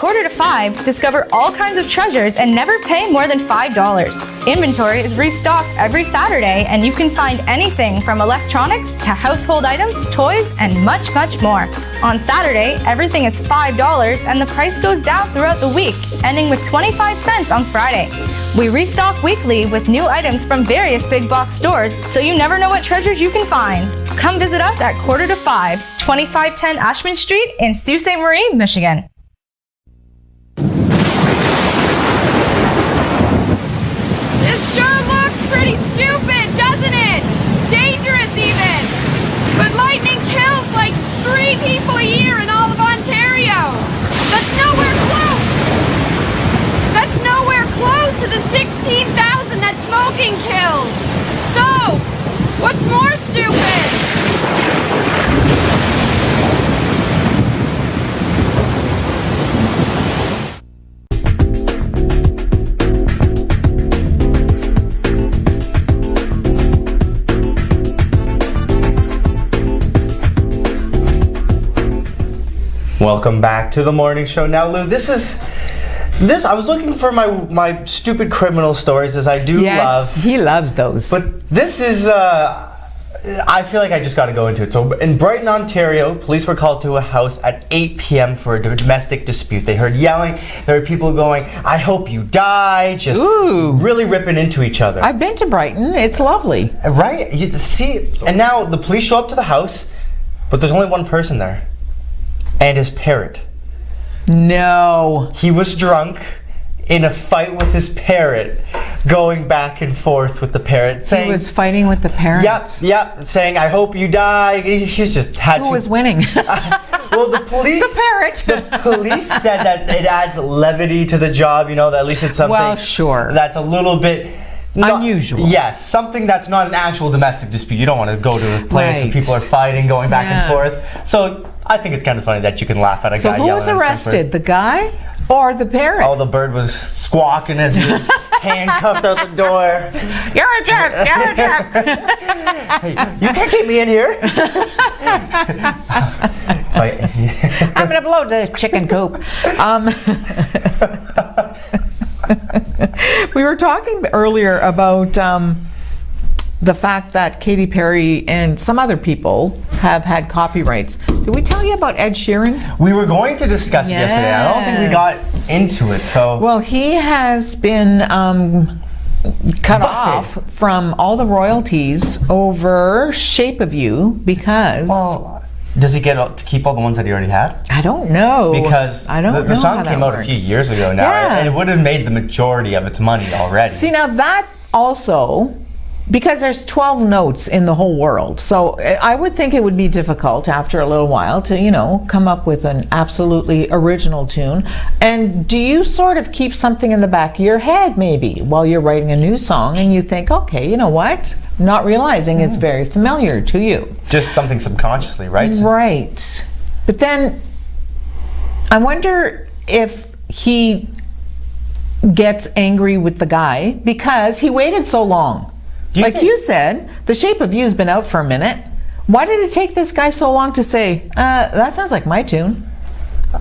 [SPEAKER 7] quarter to 5, discover all kinds of treasures and never pay more than $5. Inventory is restocked every Saturday, and you can find anything from electronics to household items, toys, and much, much more. On Saturday, everything is $5 and the price goes down throughout the week, ending with 25 cents on Friday. We restock weekly with new items from various big box stores, so you never know what treasures you can find. Come visit us at quarter to 5, 2510 Ashman Street in Sault Ste. Marie, Michigan.
[SPEAKER 8] This sure looks pretty stupid, doesn't it? Dangerous even. But lightning kills like 3 people a year in all of Ontario. That's nowhere close. That's nowhere close to the 16,000 that smoking kills. So, what's more stupid?
[SPEAKER 2] Welcome back to the morning show. Now, Lou, this I was looking for my stupid criminal stories, as I do love.
[SPEAKER 1] He loves those.
[SPEAKER 2] But this is, I feel like I just got to go into it. So in Brighton, Ontario, police were called to a house at 8 p.m. for a domestic dispute. They heard yelling. There were people going, "I hope you die," just really ripping into each other.
[SPEAKER 1] I've been to Brighton. It's lovely.
[SPEAKER 2] Right? You see, and now the police show up to the house, but there's only one person there. And his parrot.
[SPEAKER 1] No.
[SPEAKER 2] He was drunk in a fight with his parrot, going back and forth with the parrot, saying
[SPEAKER 1] He was fighting with the parrot?
[SPEAKER 2] Yep, saying, "I hope you die." She's just had
[SPEAKER 1] Who was winning?
[SPEAKER 2] Well, the police.
[SPEAKER 1] The parrot.
[SPEAKER 2] The police said that it adds levity to the job. You know, that at least it's something.
[SPEAKER 1] Well, sure.
[SPEAKER 2] That's a little bit.
[SPEAKER 1] Unusual.
[SPEAKER 2] Yes, something that's not an actual domestic dispute. You don't want to go to a place where
[SPEAKER 1] Right.
[SPEAKER 2] people are fighting, going back
[SPEAKER 1] Yeah.
[SPEAKER 2] and forth. So I think it's kind of funny that you can laugh at a
[SPEAKER 1] So
[SPEAKER 2] guy
[SPEAKER 1] who
[SPEAKER 2] yelling
[SPEAKER 1] was
[SPEAKER 2] at his
[SPEAKER 1] arrested? The guy or the parrot?
[SPEAKER 2] Oh, the bird was squawking as he was handcuffed out the door.
[SPEAKER 1] You're a jerk! You're a jerk!
[SPEAKER 2] Hey, you can't keep me in here.
[SPEAKER 1] I'm gonna blow this chicken coop. We were talking earlier about the fact that Katy Perry and some other people have had copyrights. Did we tell you about Ed Sheeran?
[SPEAKER 2] We were going to discuss it yesterday. I don't think we got into it. So
[SPEAKER 1] Well, he has been cut
[SPEAKER 2] Busted.
[SPEAKER 1] off from all the royalties over Shape of You because
[SPEAKER 2] does he get to keep all the ones that he already had?
[SPEAKER 1] I don't know.
[SPEAKER 2] Because
[SPEAKER 1] I don't know
[SPEAKER 2] the song
[SPEAKER 1] how
[SPEAKER 2] came
[SPEAKER 1] that
[SPEAKER 2] out a few
[SPEAKER 1] works.
[SPEAKER 2] years ago now,
[SPEAKER 1] Yeah.
[SPEAKER 2] and it would have made the majority of its money already.
[SPEAKER 1] See, now that also, because there's 12 notes in the whole world, so I would think it would be difficult after a little while to, you know, come up with an absolutely original tune. And do you sort of keep something in the back of your head maybe while you're writing a new song and you think, okay, you know what? Not realizing it's very familiar to you.
[SPEAKER 2] Just something subconsciously, right?
[SPEAKER 1] Right. But then I wonder if he gets angry with the guy because he waited so long. Like you said, The Shape of You's been out for a minute. Why did it take this guy so long to say, that sounds like my tune?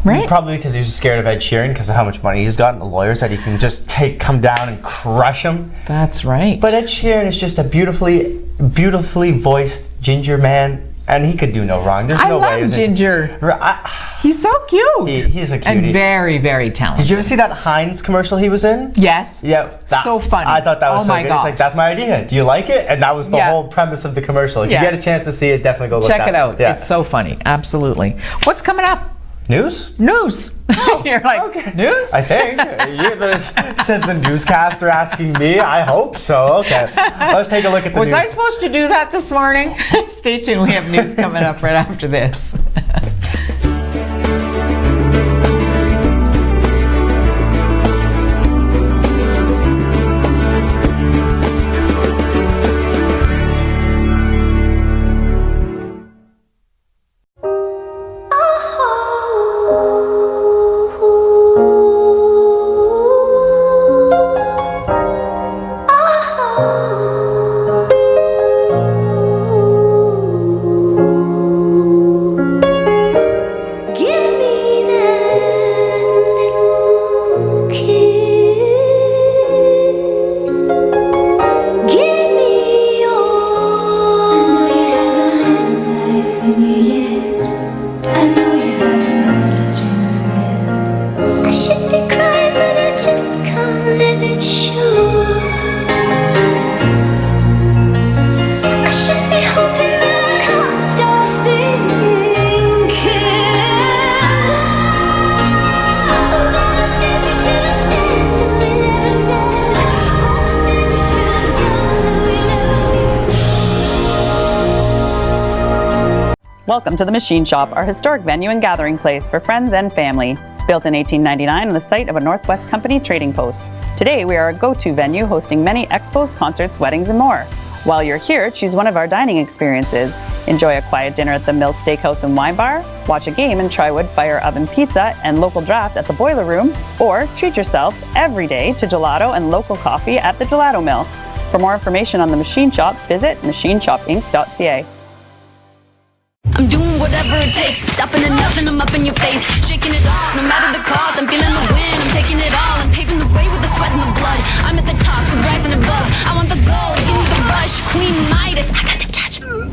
[SPEAKER 1] Right?
[SPEAKER 2] Probably because he was scared of Ed Sheeran because of how much money he's got and the lawyers that he can just come down and crush him.
[SPEAKER 1] That's right.
[SPEAKER 2] But Ed Sheeran is just a beautifully voiced ginger man, and he could do no wrong. There's no way.
[SPEAKER 1] I love Ginger. He's so cute.
[SPEAKER 2] He's a cutie.
[SPEAKER 1] And very, very talented.
[SPEAKER 2] Did you ever see that Heinz commercial he was in?
[SPEAKER 1] Yes.
[SPEAKER 2] Yeah.
[SPEAKER 1] So funny.
[SPEAKER 2] I thought that was
[SPEAKER 1] Oh
[SPEAKER 2] so
[SPEAKER 1] my
[SPEAKER 2] good.
[SPEAKER 1] God.
[SPEAKER 2] It's like, that's my idea. Do you like it? And that was the whole premise of the commercial. If you get a chance to see it, definitely go look
[SPEAKER 1] Check it out.
[SPEAKER 2] Yeah.
[SPEAKER 1] It's so funny. Absolutely. What's coming up?
[SPEAKER 2] News?
[SPEAKER 1] News. You're like, news?
[SPEAKER 2] I think. Says the newscaster asking me. I hope so. Okay. Let's take a look at the
[SPEAKER 1] Was
[SPEAKER 2] news.
[SPEAKER 1] I supposed to do that this morning? Stay tuned. We have news coming up right after this.
[SPEAKER 9] I know you don't understand it. I should be crying, but I just can't let it show. I should be hoping that I can't stop thinking. All those things we should have said that we never said. All those things we should have done that we never did.
[SPEAKER 10] Welcome to the Machine Shop, our historic venue and gathering place for friends and family. Built in 1899 on the site of a Northwest Company trading post. Today we are a go-to venue hosting many expos, concerts, weddings, and more. While you're here, choose one of our dining experiences. Enjoy a quiet dinner at the Mill Steakhouse and Wine Bar, watch a game and try wood fire oven pizza and local draft at the Boiler Room, or treat yourself every day to gelato and local coffee at the Gelato Mill. For more information on the Machine Shop, visit machineshopinc.ca.
[SPEAKER 11] I'm doing whatever it takes, stopping and nothing, I'm up in your face, shaking it off, no matter the cost, I'm feeling the win, I'm taking it all, I'm paving the way with the sweat and the blood, I'm at the top, I'm rising above, I want the gold, give me the rush, Queen Midas, I got the touch. I'm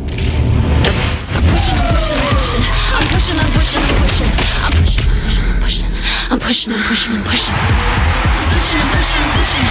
[SPEAKER 11] pushing, I'm pushing, I'm pushing, I'm pushing, I'm pushing, I'm pushing, I'm pushing, I'm pushing, I'm pushing, I'm pushing, I'm pushing, I'm pushing, I'm pushing, I'm pushing.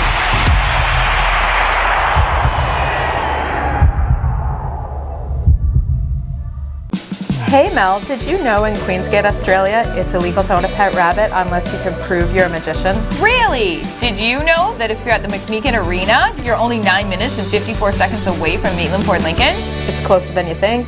[SPEAKER 12] Hey Mel, did you know in Queensgate, Australia, it's illegal to own a pet rabbit unless you can prove you're a magician?
[SPEAKER 13] Really? Did you know that if you're at the McMeekin Arena, you're only 9 minutes and 54 seconds away from Maitland Port Lincoln?
[SPEAKER 12] It's closer than you think.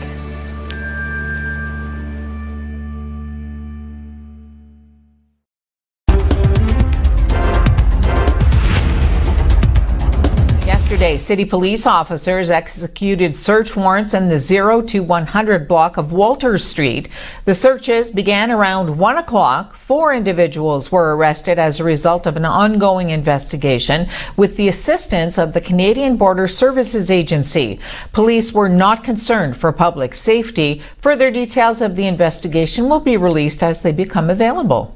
[SPEAKER 1] Yesterday, city police officers executed search warrants in the 0 to 100 block of Walter Street. The searches began around 1 o'clock. 4 individuals were arrested as a result of an ongoing investigation with the assistance of the Canadian Border Services Agency. Police were not concerned for public safety. Further details of the investigation will be released as they become available.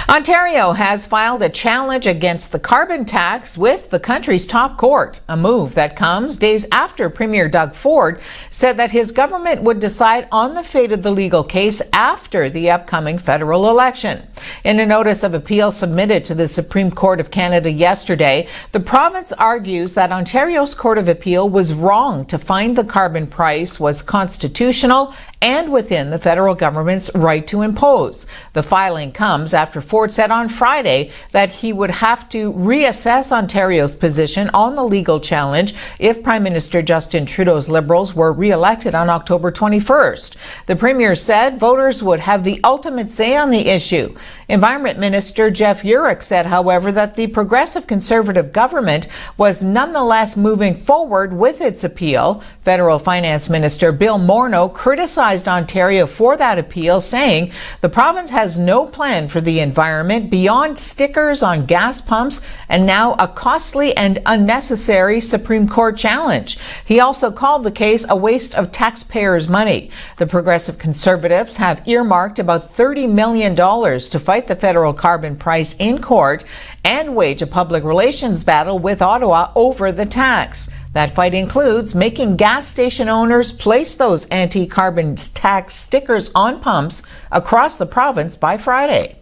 [SPEAKER 1] Ontario has filed a challenge against the carbon tax with the country's top court, a move that comes days after Premier Doug Ford said that his government would decide on the fate of the legal case after the upcoming federal election. In a notice of appeal submitted to the Supreme Court of Canada yesterday, the province argues that Ontario's Court of Appeal was wrong to find the carbon price was constitutional and within the federal government's right to impose. The filing comes after Ford said on Friday that he would have to reassess Ontario's position on the legal challenge if Prime Minister Justin Trudeau's Liberals were re-elected on October 21st. The Premier said voters would have the ultimate say on the issue. Environment Minister Jeff Urick said, however, that the Progressive Conservative government was nonetheless moving forward with its appeal. Federal Finance Minister Bill Morneau criticized Ontario for that appeal, saying the province has no plan for the environment beyond stickers on gas pumps and now a costly and unnecessary Supreme Court challenge. He also called the case a waste of taxpayers' money. The Progressive Conservatives have earmarked about $30 million to fight the federal carbon price in court and wage a public relations battle with Ottawa over the tax. That fight includes making gas station owners place those anti-carbon tax stickers on pumps across the province by Friday.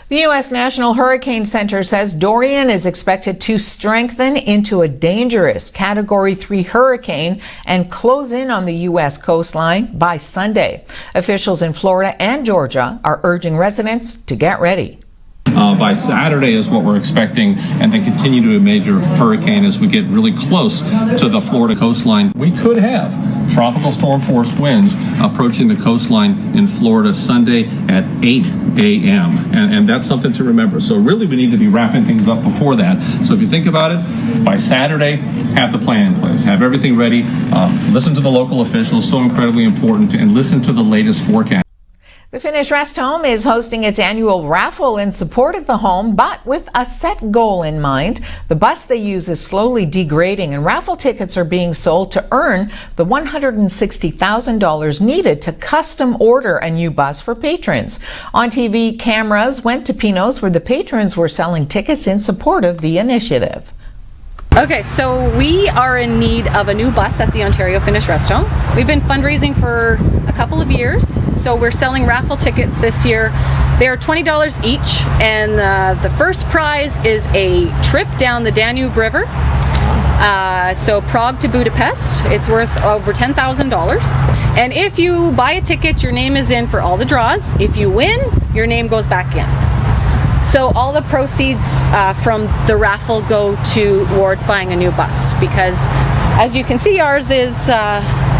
[SPEAKER 1] The U.S. National Hurricane Center says Dorian is expected to strengthen into a dangerous Category 3 hurricane and close in on the U.S. coastline by Sunday. Officials in Florida and Georgia are urging residents to get ready.
[SPEAKER 14] By Saturday is what we're expecting, and then continue to be a major hurricane as we get really close to the Florida coastline. We could have tropical storm force winds approaching the coastline in Florida Sunday at 8 a.m. And that's something to remember. So really we need to be wrapping things up before that. So if you think about it, by Saturday, have the plan in place, have everything ready, listen to the local officials, so incredibly important, and listen to the latest forecast.
[SPEAKER 1] The Finnish Rest Home is hosting its annual raffle in support of the home, but with a set goal in mind. The bus they use is slowly degrading, and raffle tickets are being sold to earn the $160,000 needed to custom order a new bus for patrons. ONNtv cameras went to Pino's, where the patrons were selling tickets in support of the initiative.
[SPEAKER 10] Okay, so we are in need of a new bus at the Ontario Finnish Rest Home. We've been fundraising for a couple of years, so we're selling raffle tickets this year. They're $20 each, and the first prize is a trip down the Danube River. So Prague to Budapest. It's worth over $10,000. And if you buy a ticket, your name is in for all the draws. If you win, your name goes back in. So all the proceeds from the raffle go towards buying a new bus, because as you can see, ours is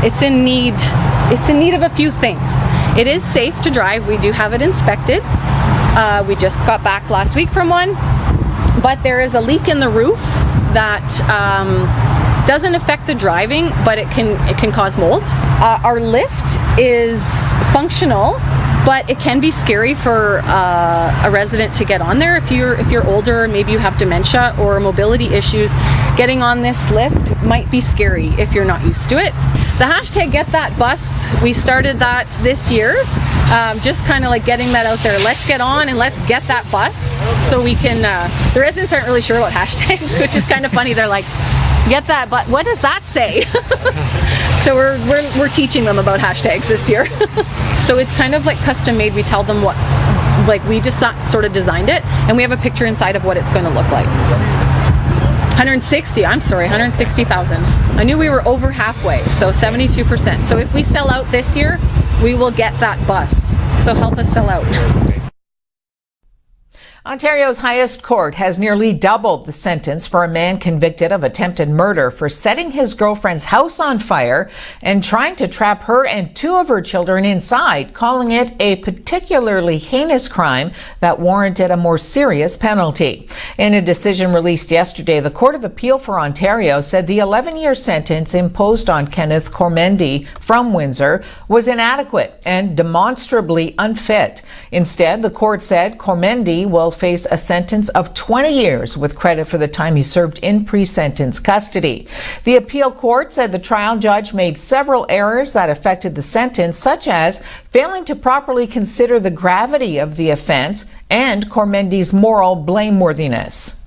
[SPEAKER 10] it's in need of a few things. It is safe to drive. We do have it inspected. We just got back last week from one, but there is a leak in the roof that doesn't affect the driving, but it can cause mold. Our lift is functional, but it can be scary for a resident to get on there. If you're older, maybe you have dementia or mobility issues, getting on this lift might be scary if you're not used to it. The hashtag Get That Bus, we started that this year, just kind of like getting that out there. Let's get on and let's get that bus, so we can, the residents aren't really sure about hashtags, which is kind of funny. They're like, get that, but what does that say? So we're teaching them about hashtags this year. So it's kind of like custom made. We tell them what, like we just sort of designed it, and we have a picture inside of what it's going to look like. 160,000. I knew we were over halfway, so 72%. So if we sell out this year, we will get that bus. So help us sell out.
[SPEAKER 1] Ontario's highest court has nearly doubled the sentence for a man convicted of attempted murder for setting his girlfriend's house on fire and trying to trap her and two of her children inside, calling it a particularly heinous crime that warranted a more serious penalty. In a decision released yesterday, the Court of Appeal for Ontario said the 11-year sentence imposed on Kenneth Cormendy from Windsor was inadequate and demonstrably unfit. Instead, the court said Cormendy will face a sentence of 20 years with credit for the time he served in pre-sentence custody. The appeal court said the trial judge made several errors that affected the sentence, such as failing to properly consider the gravity of the offense and Cormendy's moral blameworthiness.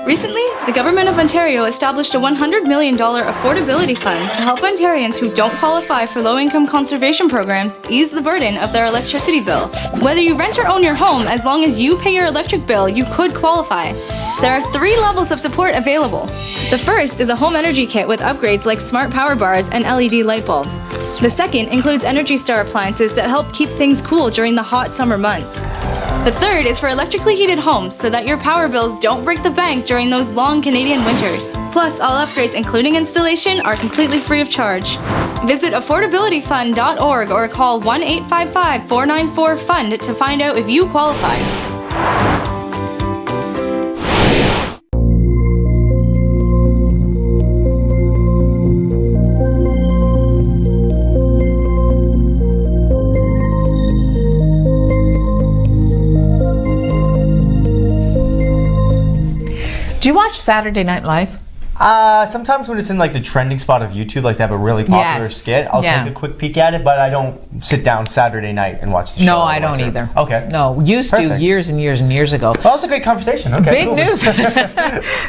[SPEAKER 7] Recently, the Government of Ontario established a $100 million affordability fund to help Ontarians who don't qualify for low-income conservation programs ease the burden of their electricity bill. Whether you rent or own your home, as long as you pay your electric bill, you could qualify. There are 3 levels of support available. The first is a home energy kit with upgrades like smart power bars and LED light bulbs. The second includes Energy Star appliances that help keep things cool during the hot summer months. The third is for electrically heated homes so that your power bills don't break the bank during those long Canadian winters. Plus, all upgrades, including installation, are completely free of charge. Visit affordabilityfund.org or call 1-855-494-FUND to find out if you qualify.
[SPEAKER 1] Do you watch Saturday Night Live?
[SPEAKER 2] Sometimes when it's in like the trending spot of YouTube, like they have a really popular skit, I'll take a quick peek at it, but I don't sit down Saturday night and watch the show.
[SPEAKER 1] No, I don't either.
[SPEAKER 2] Okay.
[SPEAKER 1] No, used to years and years and years ago.
[SPEAKER 2] Well, that was a great conversation. Okay,
[SPEAKER 1] Big news.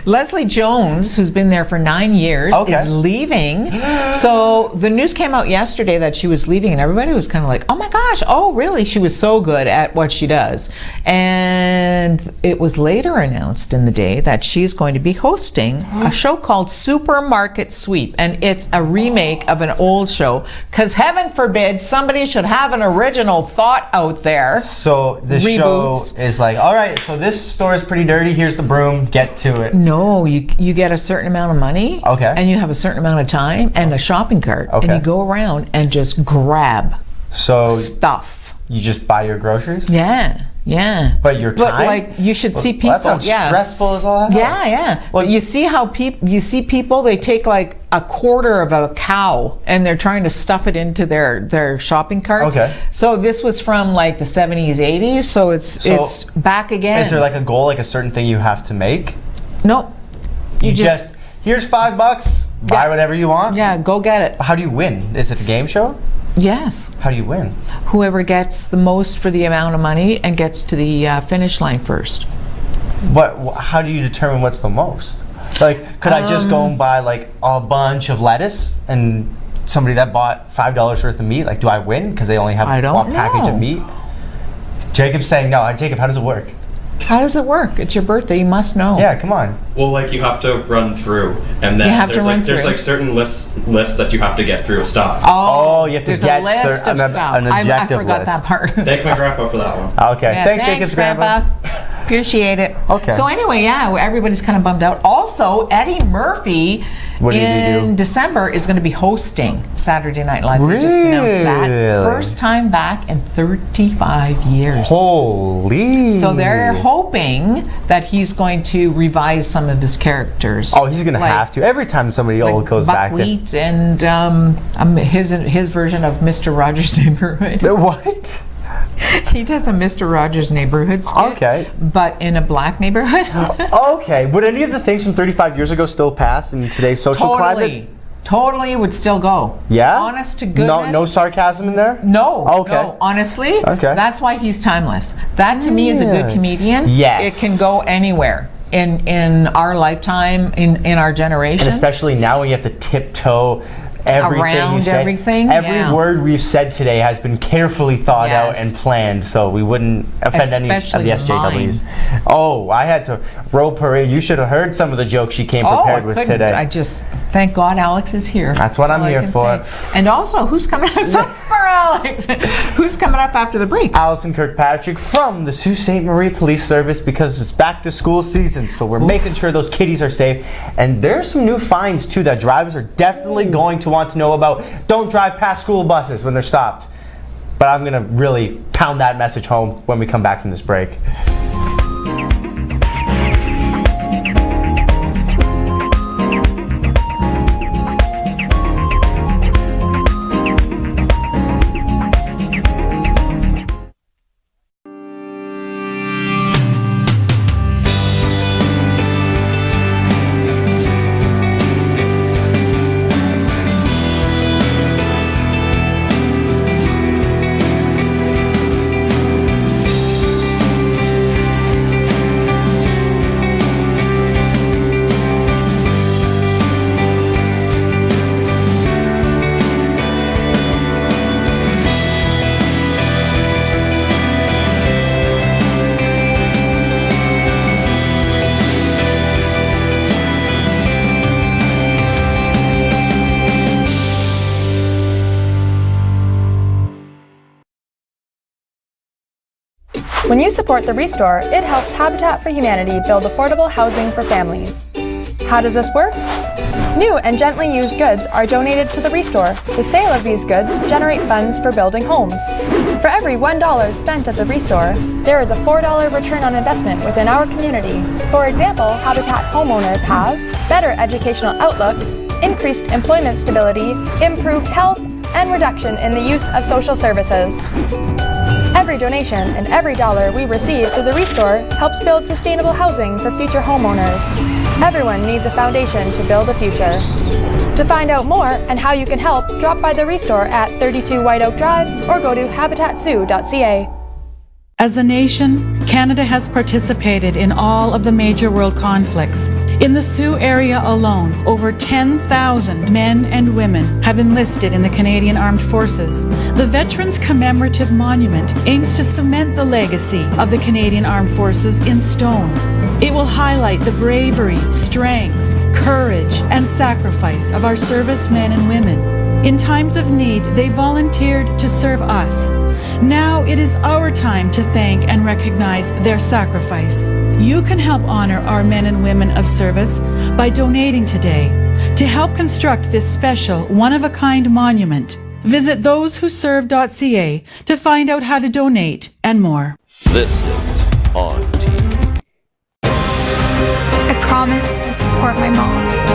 [SPEAKER 1] Leslie Jones, who's been there for 9 years, is leaving. So the news came out yesterday that she was leaving, and everybody was kind of like, oh my gosh, oh really? She was so good at what she does. And it was later announced in the day that she's going to be hosting a show called Supermarket Sweep, and it's a remake of an old show, because heaven forbid somebody should have an original thought out there.
[SPEAKER 2] So the show is like, all right, so this store is pretty dirty, here's the broom, get to it.
[SPEAKER 1] No, you get a certain amount of money, and you have a certain amount of time and a shopping cart, and you go around and just grab stuff.
[SPEAKER 2] You just buy your groceries?
[SPEAKER 1] Yeah.
[SPEAKER 2] But your time?
[SPEAKER 1] But like you should see people.
[SPEAKER 2] That sounds stressful as all hell.
[SPEAKER 1] Yeah. Well, you see how people they take like a quarter of a cow and they're trying to stuff it into their shopping carts. Okay. So this was from like the 70s, 80s. So it's back again.
[SPEAKER 2] Is there like a goal, like a certain thing you have to make?
[SPEAKER 1] Nope.
[SPEAKER 2] You just here's $5. Buy whatever you want.
[SPEAKER 1] Yeah, go get it.
[SPEAKER 2] How do you win? Is it a game show?
[SPEAKER 1] Yes.
[SPEAKER 2] How do you win?
[SPEAKER 1] Whoever gets the most for the amount of money and gets to the finish line first.
[SPEAKER 2] How do you determine what's the most? Like, could I just go and buy like a bunch of lettuce, and somebody that bought $5 worth of meat, like, do I win because they only have one package of meat? Jacob's saying no. Jacob, how does it work?
[SPEAKER 1] How does it work? It's your birthday. You must know.
[SPEAKER 2] Yeah, come on.
[SPEAKER 15] Well, like you have to run through, and then there's like certain lists that you have to get through of stuff.
[SPEAKER 2] Oh, you have to get
[SPEAKER 1] an
[SPEAKER 2] objective
[SPEAKER 1] I forgot
[SPEAKER 2] list.
[SPEAKER 1] that part.
[SPEAKER 15] Thank my grandpa for that one.
[SPEAKER 2] Okay,
[SPEAKER 1] Yeah,
[SPEAKER 2] thanks, Jacob's grandpa.
[SPEAKER 1] Appreciate it.
[SPEAKER 2] Okay.
[SPEAKER 1] So anyway, everybody's kind of bummed out. Also, Eddie Murphy in December is going to be hosting Saturday Night Live. They just announced that. First time back in 35 years.
[SPEAKER 2] Holy.
[SPEAKER 1] So they're hoping that he's going to revise some of his characters.
[SPEAKER 2] Oh, he's going to have to. Every time somebody old goes back there.
[SPEAKER 1] Buckwheat and his version of Mr. Rogers' Neighborhood.
[SPEAKER 2] What?
[SPEAKER 1] He does a Mr. Rogers' Neighborhood skit, but in a black neighborhood.
[SPEAKER 2] Okay. Would any of the things from 35 years ago still pass in today's social climate?
[SPEAKER 1] Totally would still go.
[SPEAKER 2] Yeah?
[SPEAKER 1] Honest to goodness.
[SPEAKER 2] No sarcasm in there?
[SPEAKER 1] No.
[SPEAKER 2] Okay.
[SPEAKER 1] No, honestly, that's why he's timeless. That to me is a good comedian.
[SPEAKER 2] Yes.
[SPEAKER 1] It can go anywhere in our lifetime, in our generation.
[SPEAKER 2] And especially now when you have to tiptoe everything you say. Every word we've said today has been carefully thought out and planned, so we wouldn't offend any of the SJWs. Oh, I had to rope her in. You should have heard some of the jokes she came prepared with today.
[SPEAKER 1] I just thank God Alex is here.
[SPEAKER 2] That's what I'm here for.
[SPEAKER 1] And also, who's coming up for Alex? Who's coming up after the break?
[SPEAKER 2] Allison Kirkpatrick from the Sault Ste. Marie Police Service, because it's back to school season, so we're making sure those kiddies are safe. And there's some new fines too that drivers are definitely going to want to know about. Don't drive past school buses when they're stopped. But I'm gonna really pound that message home when we come back from this break.
[SPEAKER 7] When you support the Restore, it helps Habitat for Humanity build affordable housing for families. How does this work? New and gently used goods are donated to the Restore. The sale of these goods generate funds for building homes. For every $1 spent at the Restore, there is a $4 return on investment within our community. For example, Habitat homeowners have better educational outlook, increased employment stability, improved health, and reduction in the use of social services. Every donation and every dollar we receive through the Restore helps build sustainable housing for future homeowners. Everyone needs a foundation to build a future. To find out more and how you can help, drop by the Restore at 32 White Oak Drive or go to habitatsioux.ca.
[SPEAKER 16] As a nation, Canada has participated in all of the major world conflicts. In the Sioux area alone, over 10,000 men and women have enlisted in the Canadian Armed Forces. The Veterans Commemorative Monument aims to cement the legacy of the Canadian Armed Forces in stone. It will highlight the bravery, strength, courage, and sacrifice of our servicemen and women. In times of need, they volunteered to serve us. Now it is our time to thank and recognize their sacrifice. You can help honor our men and women of service by donating today. To help construct this special, one-of-a-kind monument, visit thosewhoserve.ca to find out how to donate and more.
[SPEAKER 17] This is ONNtv.
[SPEAKER 18] I promise to support my mom.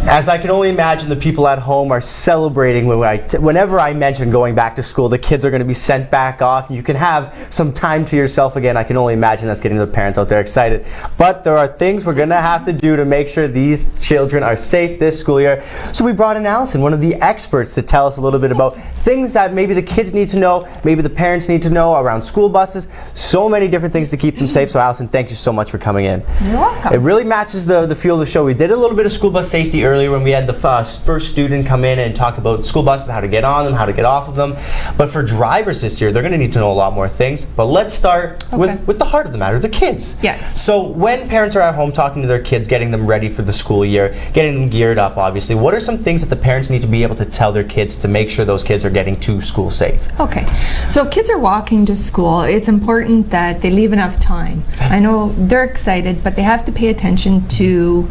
[SPEAKER 2] As I can only imagine, the people at home are celebrating whenever I mention going back to school. The kids are going to be sent back off, and you can have some time to yourself again. I can only imagine that's getting the parents out there excited. But there are things we're going to have to do to make sure these children are safe this school year. So we brought in Allison, one of the experts, to tell us a little bit about things that maybe the kids need to know, maybe the parents need to know around school buses. So many different things to keep them safe. So Allison, thank you so much for coming in.
[SPEAKER 1] You're welcome.
[SPEAKER 2] It really matches the feel of the show. We did a little bit of school bus safety earlier when we had the first student come in and talk about school buses, how to get on them, how to get off of them. But for drivers this year, they're going to need to know a lot more things. But let's start with the heart of the matter, the kids.
[SPEAKER 19] Yes.
[SPEAKER 2] So when parents are at home talking to their kids, getting them ready for the school year, getting them geared up, obviously, what are some things that the parents need to be able to tell their kids to make sure those kids are getting to school safe?
[SPEAKER 19] Okay, so if kids are walking to school, it's important that they leave enough time. I know they're excited, but they have to pay attention to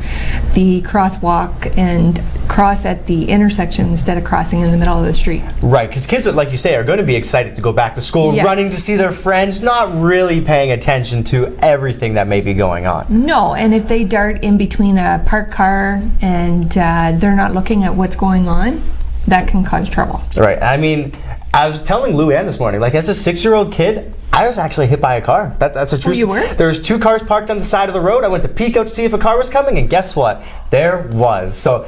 [SPEAKER 19] the crosswalk and cross at the intersection instead of crossing in the middle of the street.
[SPEAKER 2] Right, because kids, like you say, are going to be excited to go back to school,
[SPEAKER 19] Yes.
[SPEAKER 2] running to see their friends, not really paying attention to everything that may be going on.
[SPEAKER 19] No, and if they dart in between a parked car and they're not looking at what's going on, that can cause trouble.
[SPEAKER 2] Right, I mean, I was telling Luann this morning, like as a 6-year-old kid, I was actually hit by a car. That's a true
[SPEAKER 19] you were?
[SPEAKER 2] There was 2 cars parked on the side of the road. I went to peek out to see if a car was coming, and guess what? There was. So,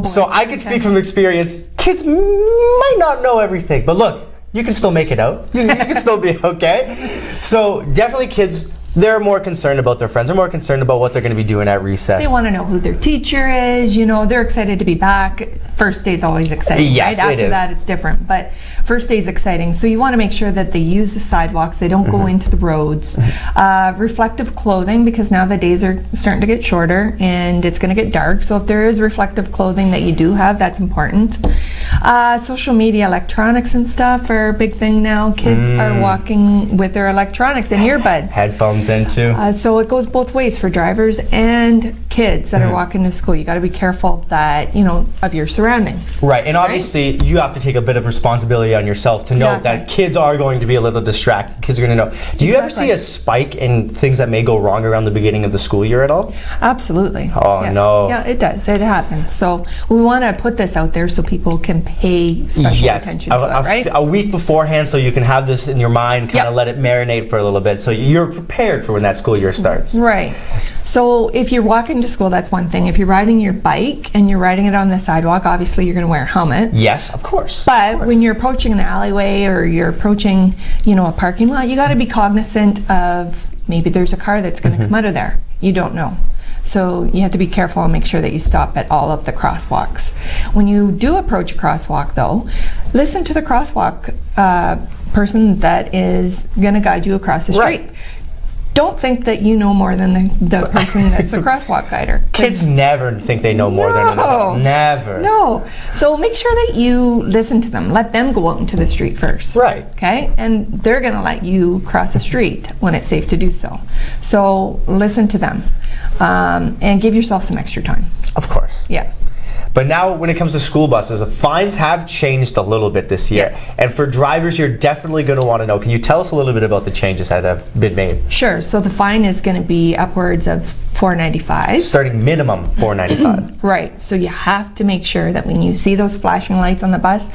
[SPEAKER 2] so I could speak from experience. Kids might not know everything, but look, you can still make it out. You can still be okay. So definitely kids, they're more concerned about their friends. They're more concerned about what they're going to be doing at recess.
[SPEAKER 19] They want to know who their teacher is. You know, they're excited to be back. First day's always exciting,
[SPEAKER 2] Yes,
[SPEAKER 19] right?
[SPEAKER 2] it
[SPEAKER 19] After
[SPEAKER 2] is.
[SPEAKER 19] that, it's different. But first day's exciting. So you want to make sure that they use the sidewalks. They don't go into the roads. Reflective clothing, because now the days are starting to get shorter and it's going to get dark. So if there is reflective clothing that you do have, that's important. Social media, electronics and stuff are a big thing now. Kids are walking with their electronics and earbuds.
[SPEAKER 2] Headphones in too.
[SPEAKER 19] So it goes both ways for drivers and kids that are walking to school. You got to be careful that, you know, of your surroundings.
[SPEAKER 2] Right, and obviously you have to take a bit of responsibility on yourself to know that kids are going to be a little distracted. Kids are going to know. Do you ever see a spike in things that may go wrong around the beginning of the school year at all?
[SPEAKER 19] Absolutely.
[SPEAKER 2] Oh,
[SPEAKER 19] Yeah.
[SPEAKER 2] no.
[SPEAKER 19] Yeah, it does. It happens. So we want to put this out there so people can pay special attention to it, right?
[SPEAKER 2] A week beforehand, so you can have this in your mind, kind of let it marinate for a little bit, so you're prepared for when that school year starts.
[SPEAKER 19] Right. So if you're walking to school, that's one thing. If you're riding your bike and you're riding it on the sidewalk, obviously you're going to wear a helmet.
[SPEAKER 2] Yes, of course.
[SPEAKER 19] But when you're approaching an alleyway or you're approaching, you know, a parking lot, you got to be cognizant of maybe there's a car that's going to come out of there. You don't know. So you have to be careful and make sure that you stop at all of the crosswalks. When you do approach a crosswalk, though, listen to the crosswalk person that is going to guide you across the street. Don't think that you know more than the person that's the crosswalk guider.
[SPEAKER 2] Kids never think they know more than another. Never.
[SPEAKER 19] No. So make sure that you listen to them. Let them go out into the street first.
[SPEAKER 2] Right.
[SPEAKER 19] Okay? And they're going to let you cross the street when it's safe to do so. So listen to them and give yourself some extra time.
[SPEAKER 2] Of course.
[SPEAKER 19] Yeah.
[SPEAKER 2] But now when it comes to school buses, the fines have changed a little bit this year.
[SPEAKER 19] Yes.
[SPEAKER 2] And for drivers, you're definitely going to want to know. Can you tell us a little bit about the changes that have been made?
[SPEAKER 19] Sure. So the fine is going to be upwards of $4.95.
[SPEAKER 2] Starting minimum $4.95.
[SPEAKER 19] Right. So you have to make sure that when you see those flashing lights on the bus,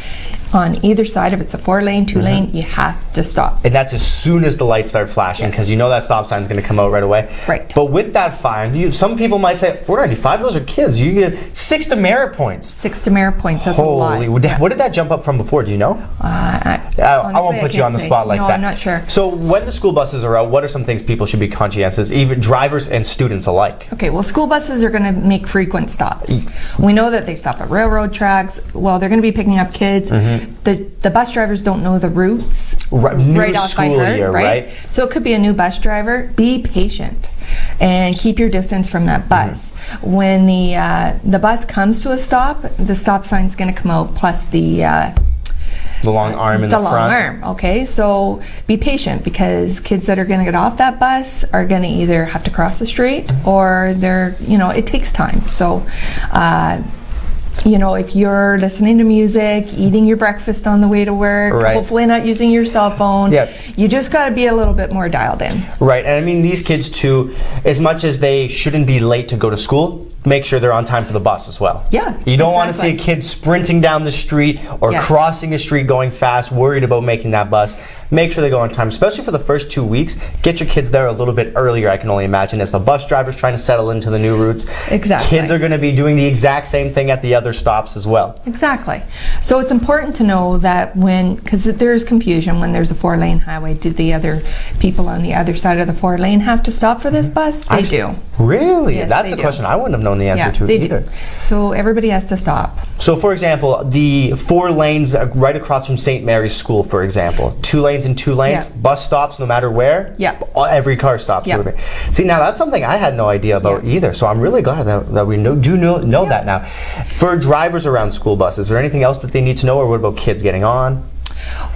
[SPEAKER 19] on either side, if it's a 4-lane, 2-lane, you have to stop.
[SPEAKER 2] And that's as soon as the lights start flashing, because you know that stop sign is going to come out right away.
[SPEAKER 19] Right.
[SPEAKER 2] But with that fine, some people might say, $4.95, those are kids. You get 6 demerit points.
[SPEAKER 19] 6 demerit points, that's a lot.
[SPEAKER 2] Holy, what did that jump up from before? Do you know? I won't put you on the spot like that.
[SPEAKER 19] No, I'm not sure.
[SPEAKER 2] So when the school buses are out, what are some things people should be conscientious, even drivers and students alike?
[SPEAKER 19] Okay, well, school buses are going to make frequent stops. We know that they stop at railroad tracks. Well, they're going to be picking up kids. The bus drivers don't know the routes right off by heart, right? So it could be a new bus driver. Be patient and keep your distance from that bus. When the bus comes to a stop, the stop sign's going to come out, plus the
[SPEAKER 2] long arm in the front.
[SPEAKER 19] The long arm, okay? So be patient, because kids that are going to get off that bus are going to either have to cross the street, or it takes time. So, if you're listening to music, eating your breakfast on the way to work, hopefully not using your cell phone, you just got to be a little bit more dialed in.
[SPEAKER 2] Right, and I mean, these kids too, as much as they shouldn't be late to go to school, make sure they're on time for the bus as well.
[SPEAKER 19] Yeah,
[SPEAKER 2] you don't want to see a kid sprinting down the street or crossing a street going fast, worried about making that bus. Make sure they go on time, especially for the first 2 weeks. Get your kids there a little bit earlier, I can only imagine, as the bus driver's trying to settle into the new routes.
[SPEAKER 19] Exactly.
[SPEAKER 2] Kids are going to be doing the exact same thing at the other stops as well.
[SPEAKER 19] Exactly. So it's important to know that because there's confusion when there's a 4-lane highway, do the other people on the other side of the 4-lane have to stop for this bus? They do.
[SPEAKER 2] Really?
[SPEAKER 19] Yes,
[SPEAKER 2] That's a question I wouldn't have known the answer to either.
[SPEAKER 19] Do. So everybody has to stop.
[SPEAKER 2] So for example, the 4 lanes right across from St. Mary's School, for example, 2 lanes and 2 lanes, bus stops no matter where, every car stops. See, now that's something I had no idea about either, so I'm really glad that we know that now. For drivers around school buses, is there anything else that they need to know, or what about kids getting on?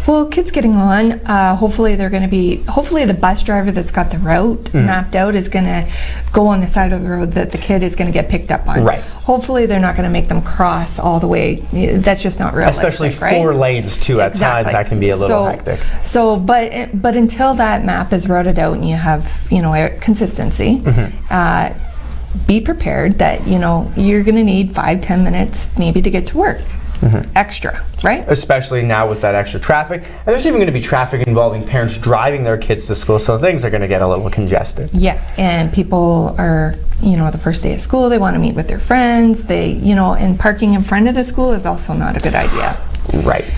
[SPEAKER 19] Well, kids getting on, hopefully the bus driver that's got the route mapped out is going to go on the side of the road that the kid is going to get picked up on.
[SPEAKER 2] Right.
[SPEAKER 19] Hopefully they're not going to make them cross all the way. That's just not realistic.
[SPEAKER 2] Especially 4 lanes too. At times that can be a little hectic.
[SPEAKER 19] So, but until that map is routed out and you have, consistency, be prepared that, you're going to need 5-10 minutes maybe to get to work. Extra, right?
[SPEAKER 2] Especially now with that extra traffic. And there's even going to be traffic involving parents driving their kids to school, so things are going to get a little congested.
[SPEAKER 19] Yeah, and people are, the first day of school, they want to meet with their friends. And parking in front of the school is also not a good idea.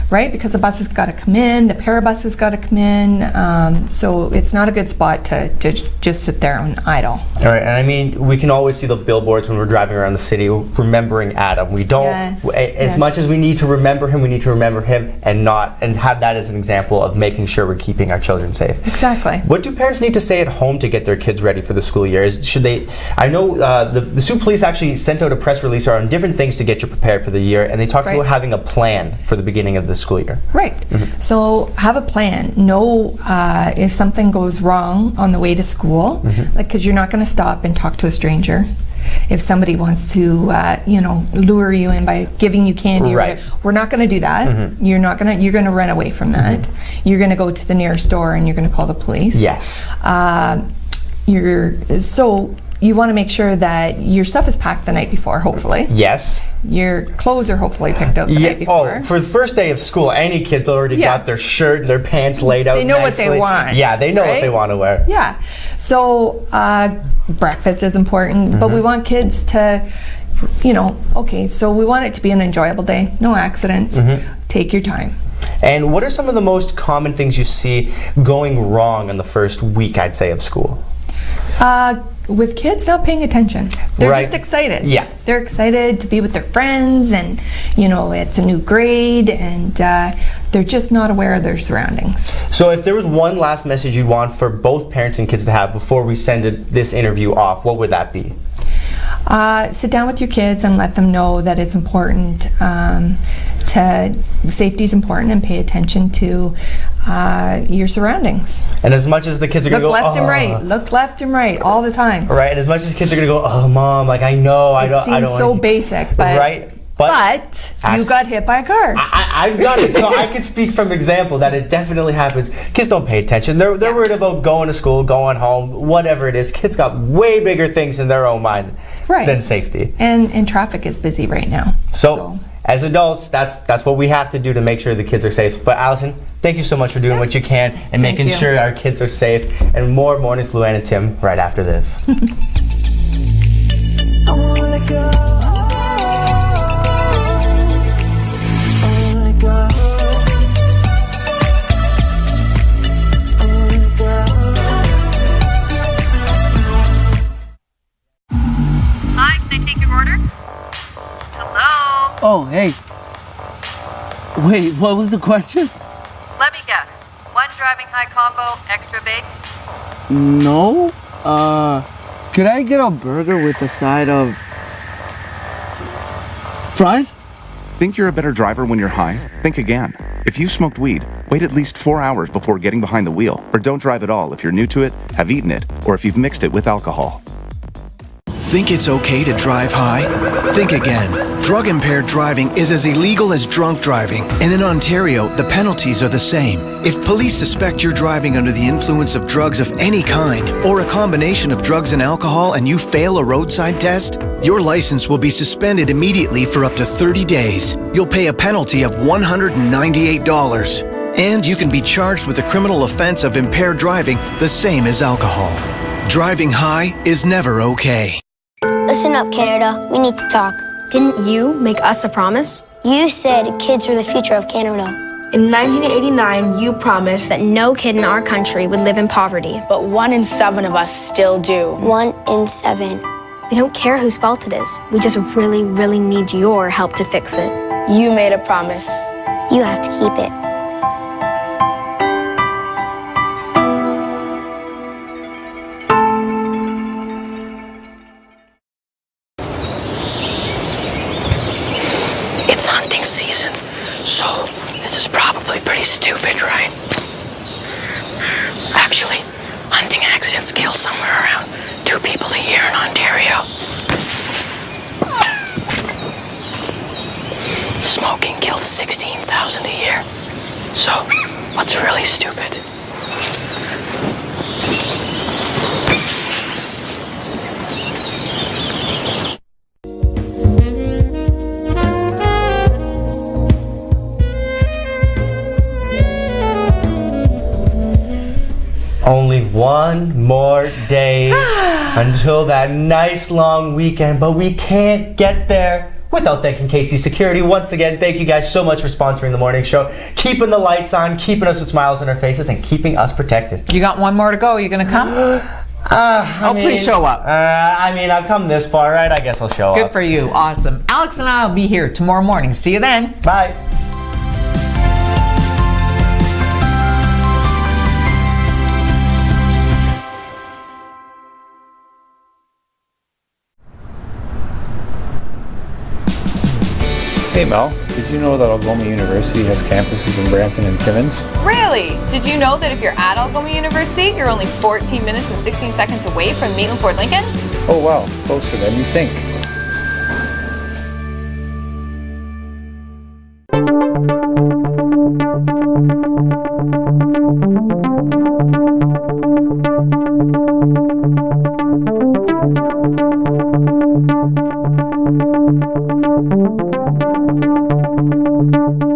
[SPEAKER 19] Right, because the bus has got to come in, the parabus has got to come in, so it's not a good spot to just sit there and idle.
[SPEAKER 2] All right, and I mean, we can always see the billboards when we're driving around the city, remembering Adam. We don't, as much as we need to remember him, and have that as an example of making sure we're keeping our children safe.
[SPEAKER 19] Exactly.
[SPEAKER 2] What do parents need to say at home to get their kids ready for the school year? I know the Sioux Police actually sent out a press release on different things to get you prepared for the year, and they talked about having a plan for the beginning of the school year.
[SPEAKER 19] Right. So have a plan. Know if something goes wrong on the way to school, because you're not going to stop and talk to a stranger. If somebody wants to, lure you in by giving you candy, we're not going to do that. You're going to run away from that. You're going to go to the nearest store and you're going to call the police.
[SPEAKER 2] Yes.
[SPEAKER 19] You want to make sure that your stuff is packed the night before, hopefully.
[SPEAKER 2] Yes.
[SPEAKER 19] Your clothes are hopefully picked out the night before.
[SPEAKER 2] Oh, for the first day of school, any kid's already got their shirt and their pants laid out.
[SPEAKER 19] They know
[SPEAKER 2] nicely.
[SPEAKER 19] what they want.
[SPEAKER 2] Yeah, they know what they want to wear.
[SPEAKER 19] Yeah. So breakfast is important, but we want kids to, so we want it to be an enjoyable day. No accidents. Take your time.
[SPEAKER 2] And what are some of the most common things you see going wrong in the first week, I'd say, of school?
[SPEAKER 19] With kids not paying attention. They're just excited.
[SPEAKER 2] Yeah.
[SPEAKER 19] They're excited to be with their friends, and it's a new grade, and they're just not aware of their surroundings.
[SPEAKER 2] So if there was one last message you'd want for both parents and kids to have before we send this interview off, what would that be?
[SPEAKER 19] Sit down with your kids and let them know that it's important. Safety is important, and pay attention to your surroundings.
[SPEAKER 2] And as much as the kids are going to go,
[SPEAKER 19] look left and right all the time.
[SPEAKER 2] Right, and as much as kids are going to go, oh, Mom, I know, I don't.
[SPEAKER 19] It seems so basic, but
[SPEAKER 2] right.
[SPEAKER 19] But you got hit by a car.
[SPEAKER 2] I've done it, so I can speak from example that it definitely happens. Kids don't pay attention. They're worried about going to school, going home, whatever it is. Kids got way bigger things in their own mind than safety.
[SPEAKER 19] And traffic is busy right now.
[SPEAKER 2] So as adults, that's what we have to do to make sure the kids are safe. But Allison, thank you so much for doing what you can and making sure our kids are safe. And more Mornings, Luann and Tim, right after this.
[SPEAKER 9] I wanna let go.
[SPEAKER 20] Hi, can I take your order? Hello?
[SPEAKER 21] Oh, hey. Wait, what was the question?
[SPEAKER 20] Let me guess. One driving high combo, extra baked?
[SPEAKER 21] No. Could I get a burger with a side of fries?
[SPEAKER 22] Think you're a better driver when you're high? Think again. If you smoked weed, wait at least 4 hours before getting behind the wheel, or don't drive at all if you're new to it, have eaten it, or if you've mixed it with alcohol.
[SPEAKER 23] Think it's okay to drive high? Think again. Drug-impaired driving is as illegal as drunk driving, and in Ontario, the penalties are the same. If police suspect you're driving under the influence of drugs of any kind, or a combination of drugs and alcohol, and you fail a roadside test, your license will be suspended immediately for up to 30 days. You'll pay a penalty of $198. And you can be charged with a criminal offense of impaired driving, the same as alcohol. Driving high is never okay.
[SPEAKER 24] Listen up, Canada. We need to talk. Didn't you make us a promise? You said kids are the future of Canada. In 1989, you promised that no kid in our country would live in poverty. But 1 in 7 of us still do. 1 in 7. We don't care whose fault it is. We just really, really need your help to fix it. You made a promise. You have to keep it.
[SPEAKER 25] It's hunting season, so this is probably pretty stupid, right? Actually, hunting accidents kill somewhere around 2 people a year in Ontario. Smoking kills 16,000 a year. So, what's really stupid?
[SPEAKER 2] Only one more day until that nice long weekend, but we can't get there without thanking KC Security. Once again, thank you guys so much for sponsoring the morning show, keeping the lights on, keeping us with smiles on our faces, and keeping us protected.
[SPEAKER 1] You got one more to go. You gonna come? Please show up.
[SPEAKER 2] I've come this far, right? I guess I'll show up.
[SPEAKER 1] Good for you. Awesome. Alex and I will be here tomorrow morning. See you then.
[SPEAKER 2] Bye.
[SPEAKER 26] Hey Mel, did you know that Algoma University has campuses in Brampton and Timmins?
[SPEAKER 13] Really? Did you know that if you're at Algoma University, you're only 14 minutes and 16 seconds away from Maitland Fort Lincoln?
[SPEAKER 26] Oh wow, closer than you think.
[SPEAKER 9] Thank you.